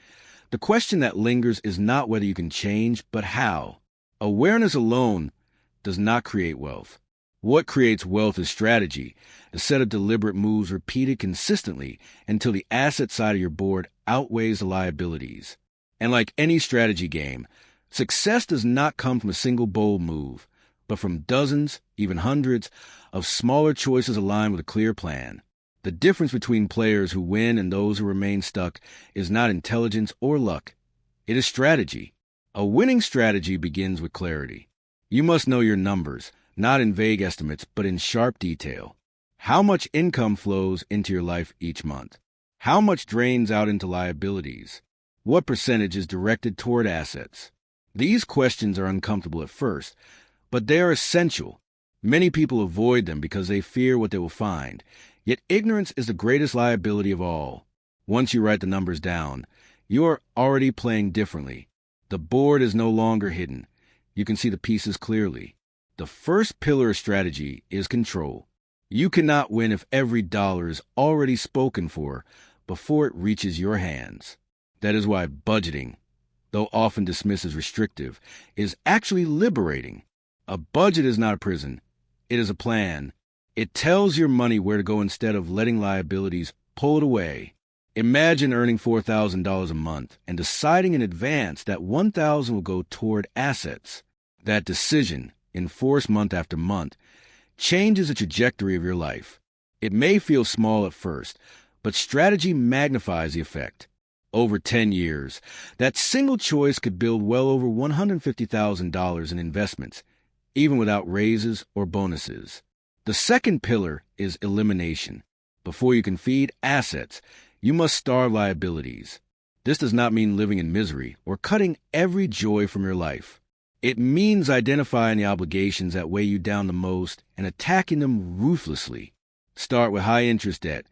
The question that lingers is not whether you can change, but how. Awareness alone does not create wealth. What creates wealth is strategy, the set of deliberate moves repeated consistently until the asset side of your board outweighs the liabilities. And like any strategy game, success does not come from a single bold move, but from dozens, even hundreds, of smaller choices aligned with a clear plan. The difference between players who win and those who remain stuck is not intelligence or luck. It is strategy. A winning strategy begins with clarity. You must know your numbers, not in vague estimates, but in sharp detail. How much income flows into your life each month? How much drains out into liabilities? What percentage is directed toward assets? These questions are uncomfortable at first, but they are essential. Many people avoid them because they fear what they will find. Yet ignorance is the greatest liability of all. Once you write the numbers down, you are already playing differently. The board is no longer hidden. You can see the pieces clearly. The first pillar of strategy is control. You cannot win if every dollar is already spoken for before it reaches your hands. That is why budgeting, though often dismissed as restrictive, is actually liberating. A budget is not a prison. It is a plan. It tells your money where to go instead of letting liabilities pull it away. Imagine earning $4,000 a month and deciding in advance that $1,000 will go toward assets. That decision, enforced month after month, changes the trajectory of your life. It may feel small at first, but strategy magnifies the effect. Over 10 years, that single choice could build well over $150,000 in investments, even without raises or bonuses. The second pillar is elimination. Before you can feed assets, you must starve liabilities. This does not mean living in misery or cutting every joy from your life. It means identifying the obligations that weigh you down the most and attacking them ruthlessly. Start with high-interest debt,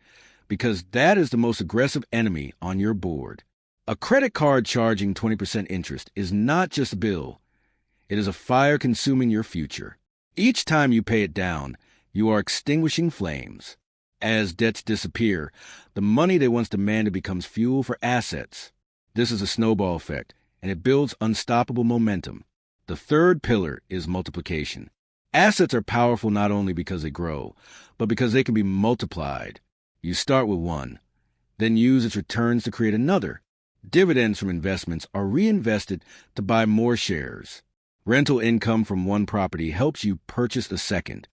because that is the most aggressive enemy on your board. A credit card charging 20% interest is not just a bill. It is a fire consuming your future. Each time you pay it down, you are extinguishing flames. As debts disappear, the money they once demanded becomes fuel for assets. This is a snowball effect, and it builds unstoppable momentum. The third pillar is multiplication. Assets are powerful not only because they grow, but because they can be multiplied. You start with one, then use its returns to create another. Dividends from investments are reinvested to buy more shares. Rental income from one property helps you purchase the second.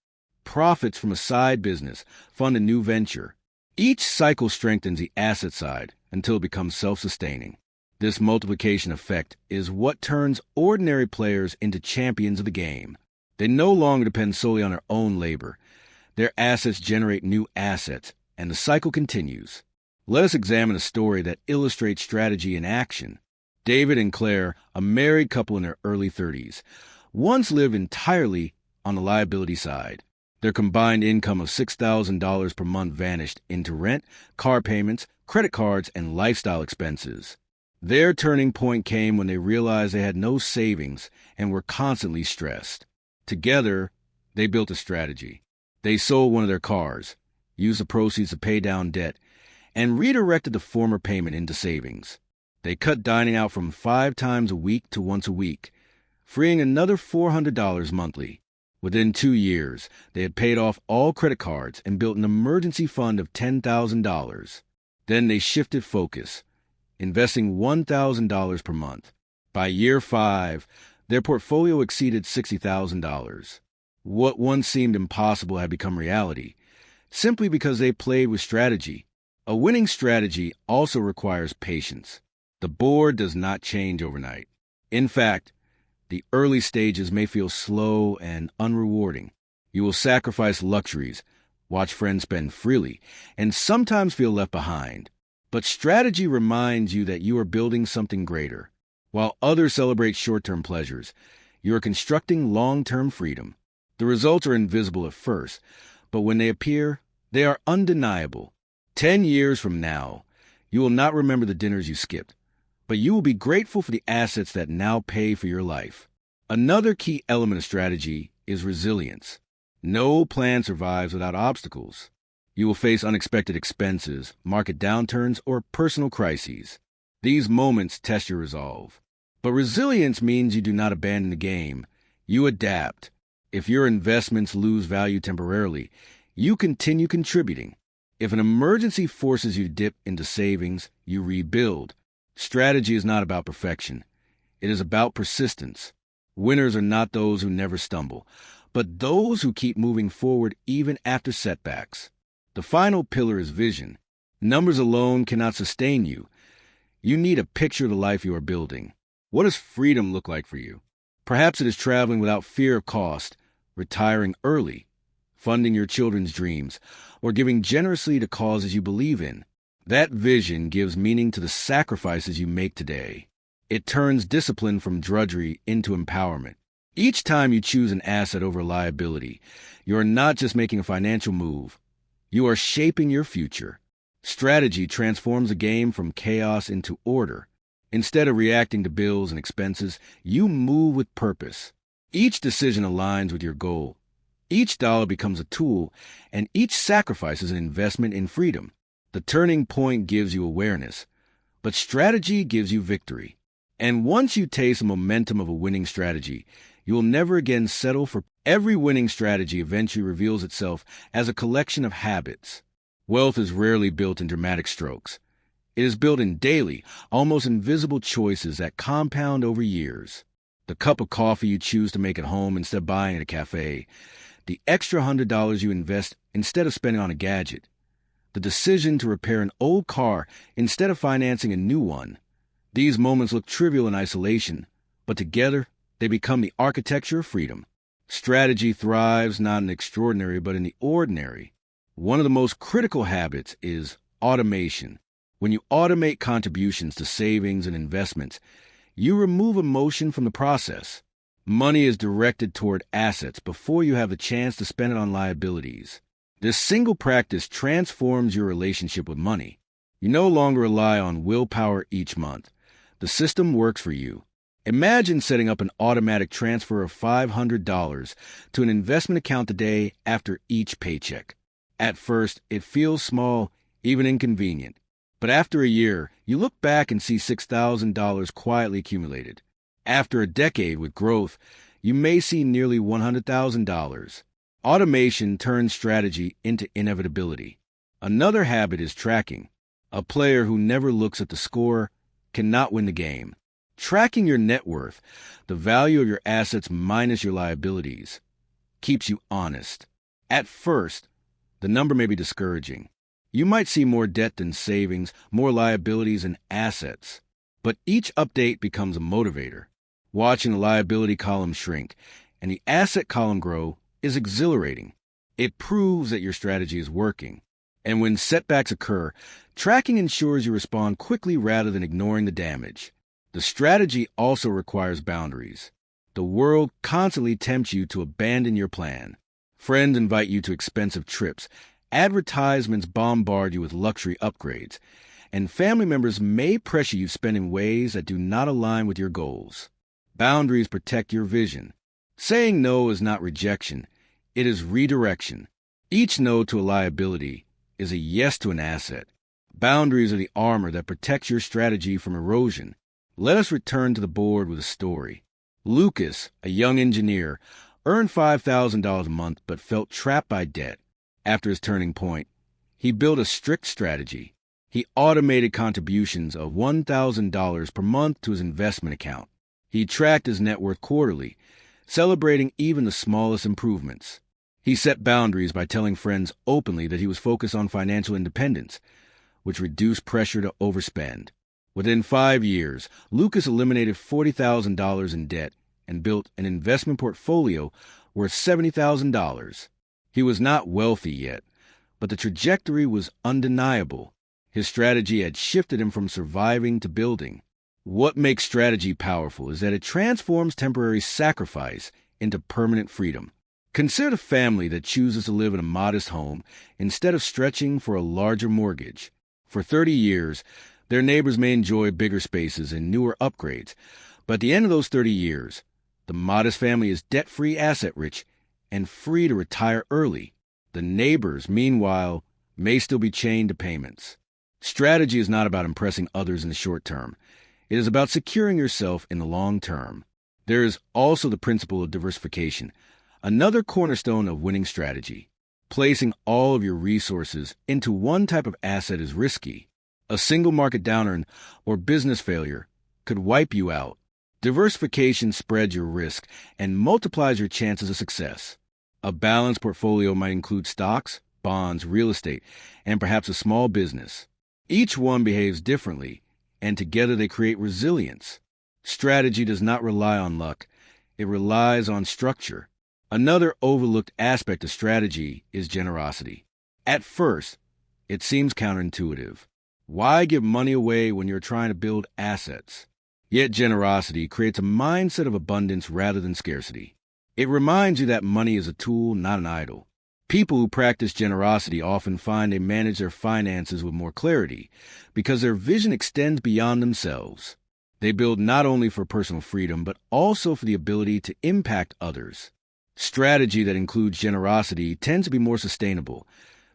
Profits from a side business fund a new venture. Each cycle strengthens the asset side until it becomes self-sustaining. This multiplication effect is what turns ordinary players into champions of the game. They no longer depend solely on their own labor. Their assets generate new assets, and the cycle continues. Let us examine a story that illustrates strategy in action. David and Claire, a married couple in their early 30s, once lived entirely on the liability side. Their combined income of $6,000 per month vanished into rent, car payments, credit cards, and lifestyle expenses. Their turning point came when they realized they had no savings and were constantly stressed. Together, they built a strategy. They sold one of their cars, used the proceeds to pay down debt, and redirected the former payment into savings. They cut dining out from 5 times a week to once a week, freeing another $400 monthly. Within 2 years, they had paid off all credit cards and built an emergency fund of $10,000. Then they shifted focus, investing $1,000 per month. By year 5, their portfolio exceeded $60,000. What once seemed impossible had become reality, simply because they played with strategy. A winning strategy also requires patience. The board does not change overnight. In fact, the early stages may feel slow and unrewarding. You will sacrifice luxuries, watch friends spend freely, and sometimes feel left behind. But strategy reminds you that you are building something greater. While others celebrate short-term pleasures, you are constructing long-term freedom. The results are invisible at first, but when they appear, they are undeniable. 10 years from now, you will not remember the dinners you skipped, but you will be grateful for the assets that now pay for your life. Another key element of strategy is resilience. No plan survives without obstacles. You will face unexpected expenses, market downturns, or personal crises. These moments test your resolve. But resilience means you do not abandon the game. You adapt. If your investments lose value temporarily, you continue contributing. If an emergency forces you to dip into savings, you rebuild. Strategy is not about perfection. It is about persistence. Winners are not those who never stumble, but those who keep moving forward even after setbacks. The final pillar is vision. Numbers alone cannot sustain you. You need a picture of the life you are building. What does freedom look like for you? Perhaps it is traveling without fear of cost, retiring early, funding your children's dreams, or giving generously to causes you believe in. That vision gives meaning to the sacrifices you make today. It turns discipline from drudgery into empowerment. Each time you choose an asset over a liability, you are not just making a financial move. You are shaping your future. Strategy transforms a game from chaos into order. Instead of reacting to bills and expenses, you move with purpose. Each decision aligns with your goal. Each dollar becomes a tool, and each sacrifice is an investment in freedom. The turning point gives you awareness, but strategy gives you victory. And once you taste the momentum of a winning strategy, you will never again settle for. Every winning strategy eventually reveals itself as a collection of habits. Wealth is rarely built in dramatic strokes. It is built in daily, almost invisible choices that compound over years. The cup of coffee you choose to make at home instead of buying at a cafe. The extra $100 you invest instead of spending on a gadget. The decision to repair an old car instead of financing a new one. These moments look trivial in isolation, but together they become the architecture of freedom. Strategy thrives not in the extraordinary, but in the ordinary. One of the most critical habits is automation. When you automate contributions to savings and investments, you remove emotion from the process. Money is directed toward assets before you have the chance to spend it on liabilities. This single practice transforms your relationship with money. You no longer rely on willpower each month. The system works for you. Imagine setting up an automatic transfer of $500 to an investment account today after each paycheck. At first, it feels small, even inconvenient. But after a year, you look back and see $6,000 quietly accumulated. After a decade with growth, you may see nearly $100,000. Automation turns strategy into inevitability. Another habit is tracking. A player who never looks at the score cannot win the game. Tracking your net worth, the value of your assets minus your liabilities, keeps you honest. At first, the number may be discouraging. You might see more debt than savings, more liabilities than assets. But each update becomes a motivator. Watching the liability column shrink and the asset column grow is exhilarating. It proves that your strategy is working. And when setbacks occur, tracking ensures you respond quickly rather than ignoring the damage. The strategy also requires boundaries. The world constantly tempts you to abandon your plan. Friends invite you to expensive trips. Advertisements bombard you with luxury upgrades. And family members may pressure you to spend in ways that do not align with your goals. Boundaries protect your vision. Saying no is not rejection. It is redirection. Each no to a liability is a yes to an asset. Boundaries are the armor that protects your strategy from erosion. Let us return to the board with a story. Lucas, a young engineer, earned $5,000 a month but felt trapped by debt. After his turning point, he built a strict strategy. He automated contributions of $1,000 per month to his investment account. He tracked his net worth quarterly, celebrating even the smallest improvements. He set boundaries by telling friends openly that he was focused on financial independence, which reduced pressure to overspend. Within 5 years, Lucas eliminated $40,000 in debt and built an investment portfolio worth $70,000. He was not wealthy yet, but the trajectory was undeniable. His strategy had shifted him from surviving to building. What makes strategy powerful is that it transforms temporary sacrifice into permanent freedom. Consider the family that chooses to live in a modest home instead of stretching for a larger mortgage. For 30 years, their neighbors may enjoy bigger spaces and newer upgrades, but at the end of those 30 years, the modest family is debt-free, asset-rich, and free to retire early. The neighbors, meanwhile, may still be chained to payments. Strategy is not about impressing others in the short term. It is about securing yourself in the long term. There is also the principle of diversification, another cornerstone of winning strategy. Placing all of your resources into one type of asset is risky. A single market downturn or business failure could wipe you out. Diversification spreads your risk and multiplies your chances of success. A balanced portfolio might include stocks, bonds, real estate, and perhaps a small business. Each one behaves differently, and together they create resilience. Strategy does not rely on luck. It relies on structure. Another overlooked aspect of strategy is generosity. At first, it seems counterintuitive. Why give money away when you're trying to build assets? Yet generosity creates a mindset of abundance rather than scarcity. It reminds you that money is a tool, not an idol. People who practice generosity often find they manage their finances with more clarity because their vision extends beyond themselves. They build not only for personal freedom, but also for the ability to impact others. Strategy that includes generosity tends to be more sustainable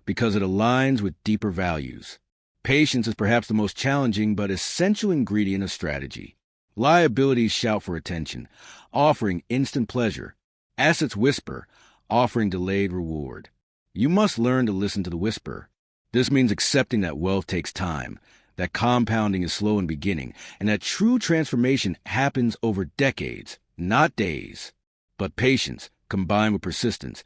because it aligns with deeper values. Patience is perhaps the most challenging but essential ingredient of strategy. Liabilities shout for attention, offering instant pleasure. Assets whisper, offering delayed reward. You must learn to listen to the whisper. This means accepting that wealth takes time, that compounding is slow in beginning, and that true transformation happens over decades, not days. But patience, combined with persistence,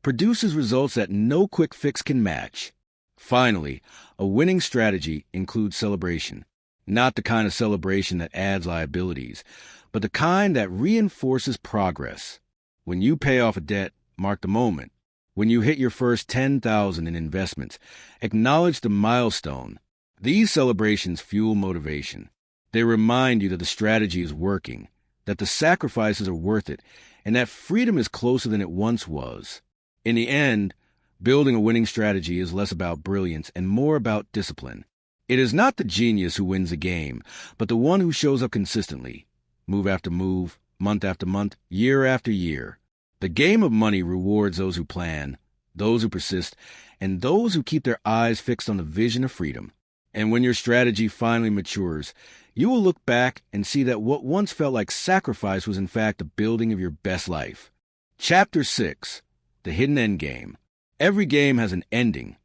produces results that no quick fix can match. Finally, a winning strategy includes celebration. Not the kind of celebration that adds liabilities, but the kind that reinforces progress. When you pay off a debt, mark the moment. When you hit your first $10,000 in investments, acknowledge the milestone. These celebrations fuel motivation. They remind you that the strategy is working, that the sacrifices are worth it, and that freedom is closer than it once was. In the end, building a winning strategy is less about brilliance and more about discipline. It is not the genius who wins the game, but the one who shows up consistently, move after move, month after month, year after year. The game of money rewards those who plan, those who persist, and those who keep their eyes fixed on the vision of freedom. And when your strategy finally matures, you will look back and see that what once felt like sacrifice was in fact the building of your best life. Chapter 6. The Hidden Endgame. Every game has an ending,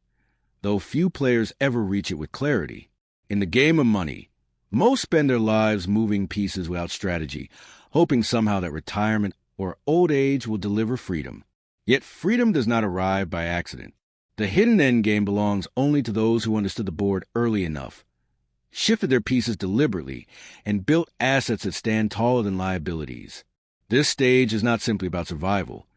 though few players ever reach it with clarity. In the game of money, most spend their lives moving pieces without strategy, hoping somehow that retirement or old age will deliver freedom. Yet freedom does not arrive by accident. The hidden endgame belongs only to those who understood the board early enough, shifted their pieces deliberately, and built assets that stand taller than liabilities. This stage is not simply about survival.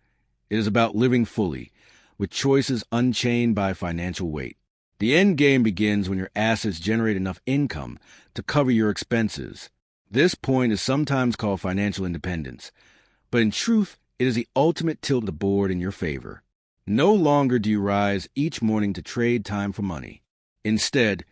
It is about living fully, with choices unchained by financial weight. The end game begins when your assets generate enough income to cover your expenses. This point is sometimes called financial independence, but in truth, it is the ultimate tilt of the board in your favor. No longer do you rise each morning to trade time for money. Instead,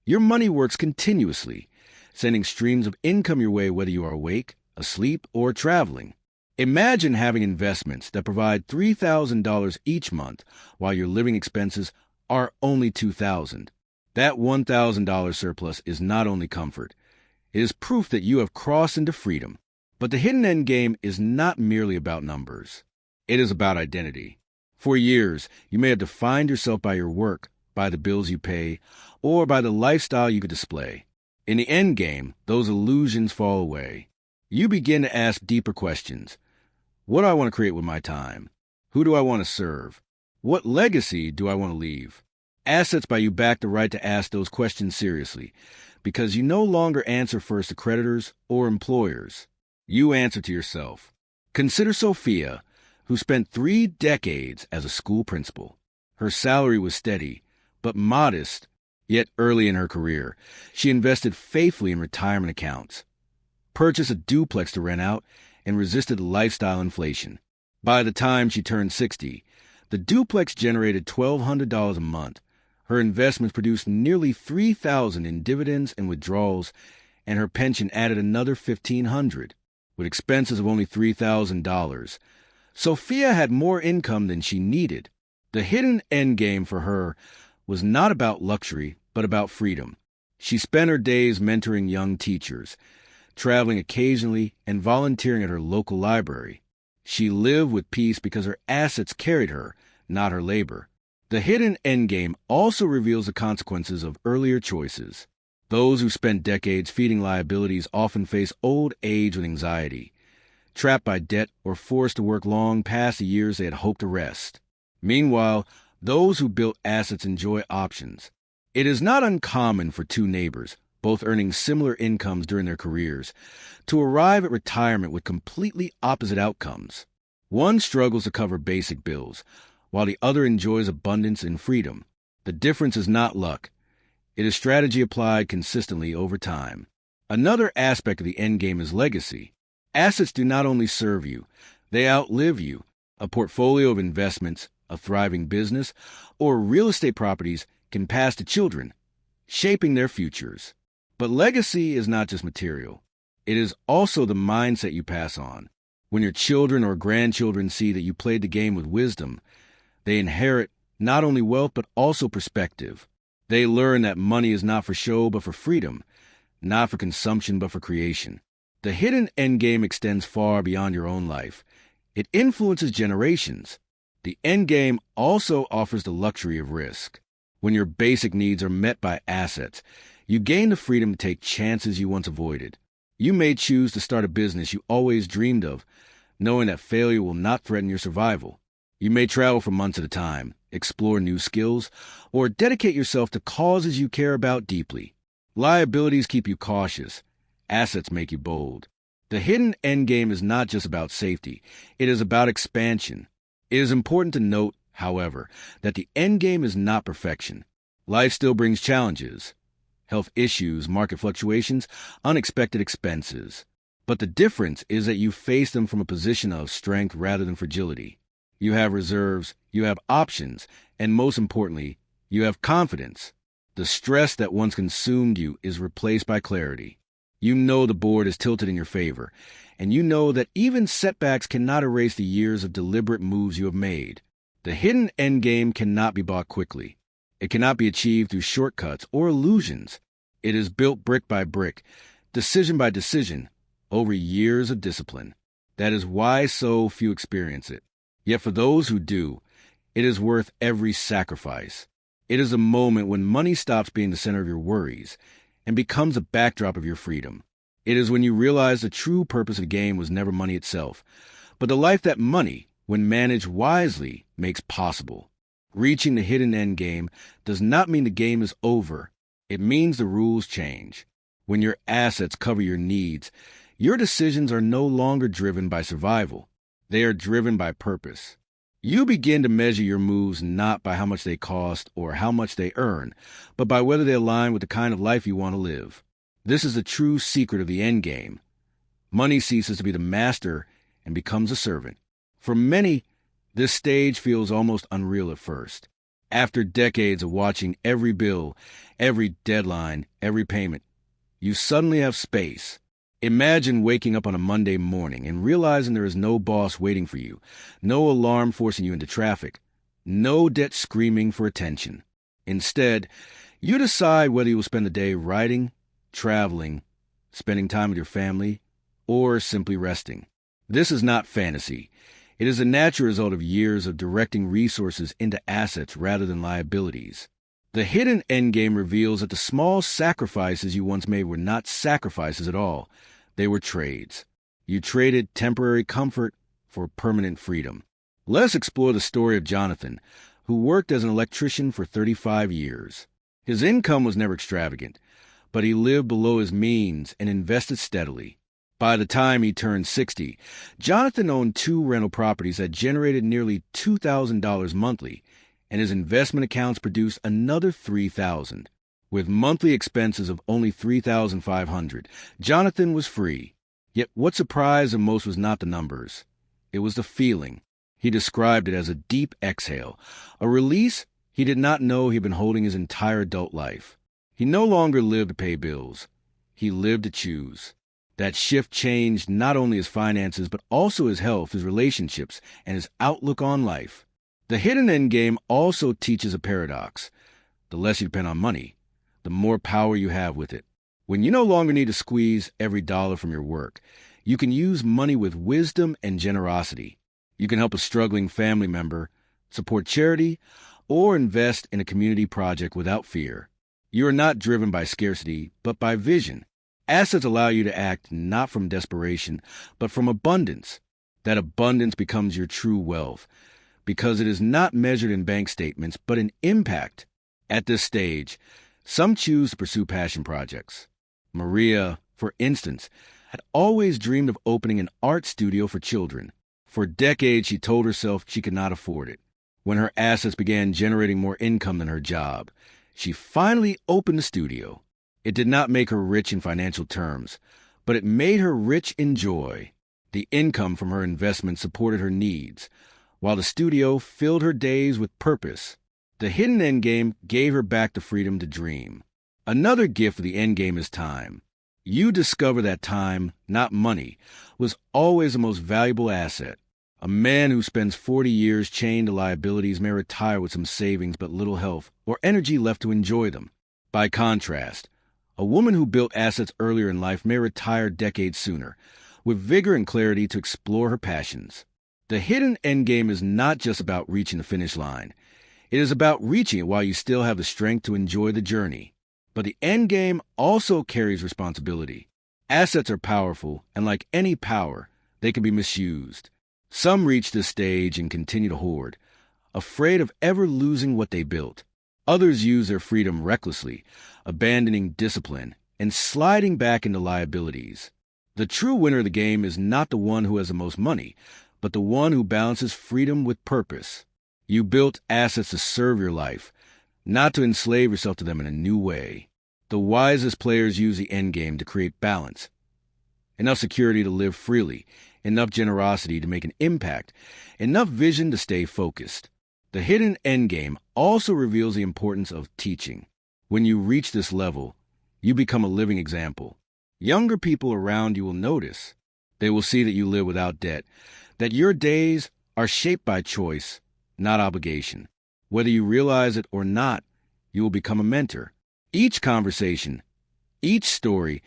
your money works continuously, sending streams of income your way whether you are awake, asleep, or traveling. Imagine having investments that provide $3,000 each month while your living expenses are only $2,000. That $1,000 surplus is not only comfort, it is proof that you have crossed into freedom. But the hidden end game is not merely about numbers. It is about identity. For years, you may have defined yourself by your work, by the bills you pay, or by the lifestyle you could display. In the end game, those illusions fall away. You begin to ask deeper questions. What do I want to create with my time? Who do I want to serve? What legacy do I want to leave? Assets buy you back the right to ask those questions seriously, because you no longer answer first to creditors or employers. You answer to yourself. Consider Sophia, who spent 3 decades as a school principal. Her salary was steady, but modest, yet early in her career, she invested faithfully in retirement accounts, purchased a duplex to rent out, and resisted lifestyle inflation. By the time she turned 60, the duplex generated $1,200 a month. Her investments produced nearly $3,000 in dividends and withdrawals, and her pension added another $1,500. With expenses of only $3,000, Sophia had more income than she needed. The hidden endgame for her was not about luxury, but about freedom. She spent her days mentoring young teachers, traveling occasionally, and volunteering at her local library. She lived with peace because her assets carried her, not her labor. The hidden endgame also reveals the consequences of earlier choices. Those who spent decades feeding liabilities often face old age with anxiety, trapped by debt or forced to work long past the years they had hoped to rest. Meanwhile, those who built assets enjoy options. It is not uncommon for two neighbors, both earning similar incomes during their careers, to arrive at retirement with completely opposite outcomes. One struggles to cover basic bills, while the other enjoys abundance and freedom. The difference is not luck. It is strategy applied consistently over time. Another aspect of the endgame is legacy. Assets do not only serve you, they outlive you. A portfolio of investments, a thriving business, or real estate properties can pass to children, shaping their futures. But legacy is not just material. It is also the mindset you pass on. When your children or grandchildren see that you played the game with wisdom, they inherit not only wealth but also perspective. They learn that money is not for show but for freedom, not for consumption but for creation. The hidden endgame extends far beyond your own life. It influences generations. The endgame also offers the luxury of risk. When your basic needs are met by assets, you gain the freedom to take chances you once avoided. You may choose to start a business you always dreamed of, knowing that failure will not threaten your survival. You may travel for months at a time, explore new skills, or dedicate yourself to causes you care about deeply. Liabilities keep you cautious. Assets make you bold. The hidden endgame is not just about safety. It is about expansion. It is important to note, however, that the endgame is not perfection. Life still brings challenges. Health issues, market fluctuations, unexpected expenses. But the difference is that you face them from a position of strength rather than fragility. You have reserves, you have options, and most importantly, you have confidence. The stress that once consumed you is replaced by clarity. You know the board is tilted in your favor, and you know that even setbacks cannot erase the years of deliberate moves you have made. The hidden endgame cannot be bought quickly. It cannot be achieved through shortcuts or illusions. It is built brick by brick, decision by decision, over years of discipline. That is why so few experience it. Yet for those who do, it is worth every sacrifice. It is a moment when money stops being the center of your worries and becomes a backdrop of your freedom. It is when you realize the true purpose of the game was never money itself, but the life that money, when managed wisely, makes possible. Reaching the hidden endgame does not mean the game is over. It means the rules change. When your assets cover your needs, your decisions are no longer driven by survival. They are driven by purpose. You begin to measure your moves not by how much they cost or how much they earn, but by whether they align with the kind of life you want to live. This is the true secret of the endgame. Money ceases to be the master and becomes a servant. For many, this stage feels almost unreal at first. After decades of watching every bill, every deadline, every payment, you suddenly have space. Imagine waking up on a Monday morning and realizing there is no boss waiting for you, no alarm forcing you into traffic, no debt screaming for attention. Instead, you decide whether you will spend the day writing, traveling, spending time with your family, or simply resting. This is not fantasy. It is a natural result of years of directing resources into assets rather than liabilities. The hidden endgame reveals that the small sacrifices you once made were not sacrifices at all. They were trades. You traded temporary comfort for permanent freedom. Let's explore the story of Jonathan, who worked as an electrician for 35 years. His income was never extravagant, but he lived below his means and invested steadily. By the time he turned 60, Jonathan owned 2 rental properties that generated nearly $2,000 monthly, and his investment accounts produced another $3,000. With monthly expenses of only $3,500, Jonathan was free. Yet what surprised him most was not the numbers. It was the feeling. He described it as a deep exhale, a release he did not know he'd been holding his entire adult life. He no longer lived to pay bills. He lived to choose. That shift changed not only his finances, but also his health, his relationships, and his outlook on life. The hidden endgame also teaches a paradox. The less you depend on money, the more power you have with it. When you no longer need to squeeze every dollar from your work, you can use money with wisdom and generosity. You can help a struggling family member, support charity, or invest in a community project without fear. You are not driven by scarcity, but by vision. Assets allow you to act not from desperation, but from abundance. That abundance becomes your true wealth, because it is not measured in bank statements, but in impact. At this stage, some choose to pursue passion projects. Maria, for instance, had always dreamed of opening an art studio for children. For decades, she told herself she could not afford it. When her assets began generating more income than her job, she finally opened the studio. It did not make her rich in financial terms, but it made her rich in joy. The income from her investment supported her needs, while the studio filled her days with purpose. The hidden endgame gave her back the freedom to dream. Another gift of the endgame is time. You discover that time, not money, was always the most valuable asset. A man who spends 40 years chained to liabilities may retire with some savings but little health or energy left to enjoy them. By contrast, a woman who built assets earlier in life may retire decades sooner, with vigor and clarity to explore her passions. The hidden endgame is not just about reaching the finish line. It is about reaching it while you still have the strength to enjoy the journey. But the endgame also carries responsibility. Assets are powerful, and like any power, they can be misused. Some reach this stage and continue to hoard, afraid of ever losing what they built. Others use their freedom recklessly, abandoning discipline and sliding back into liabilities. The true winner of the game is not the one who has the most money, but the one who balances freedom with purpose. You built assets to serve your life, not to enslave yourself to them in a new way. The wisest players use the endgame to create balance. Enough security to live freely, enough generosity to make an impact, enough vision to stay focused. The hidden endgame also reveals the importance of teaching. When you reach this level, you become a living example. Younger people around you will notice. They will see that you live without debt, that your days are shaped by choice, not obligation. Whether you realize it or not, you will become a mentor. Each conversation, each story,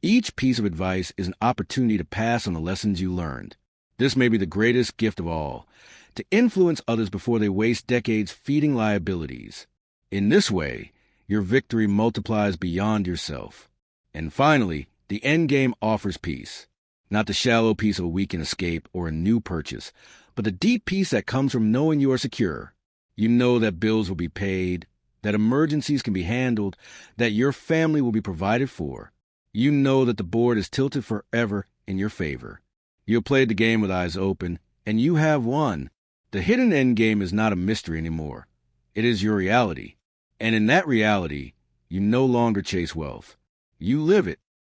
each piece of advice is an opportunity to pass on the lessons you learned. This may be the greatest gift of all, to influence others before they waste decades feeding liabilities. In this way, your victory multiplies beyond yourself. And finally, the endgame offers peace. Not the shallow peace of a weekend escape or a new purchase, but the deep peace that comes from knowing you are secure. You know that bills will be paid, that emergencies can be handled, that your family will be provided for. You know that the board is tilted forever in your favor. You have played the game with eyes open, and you have won. The hidden endgame is not a mystery anymore. It is your reality. And in that reality, you no longer chase wealth. You live it.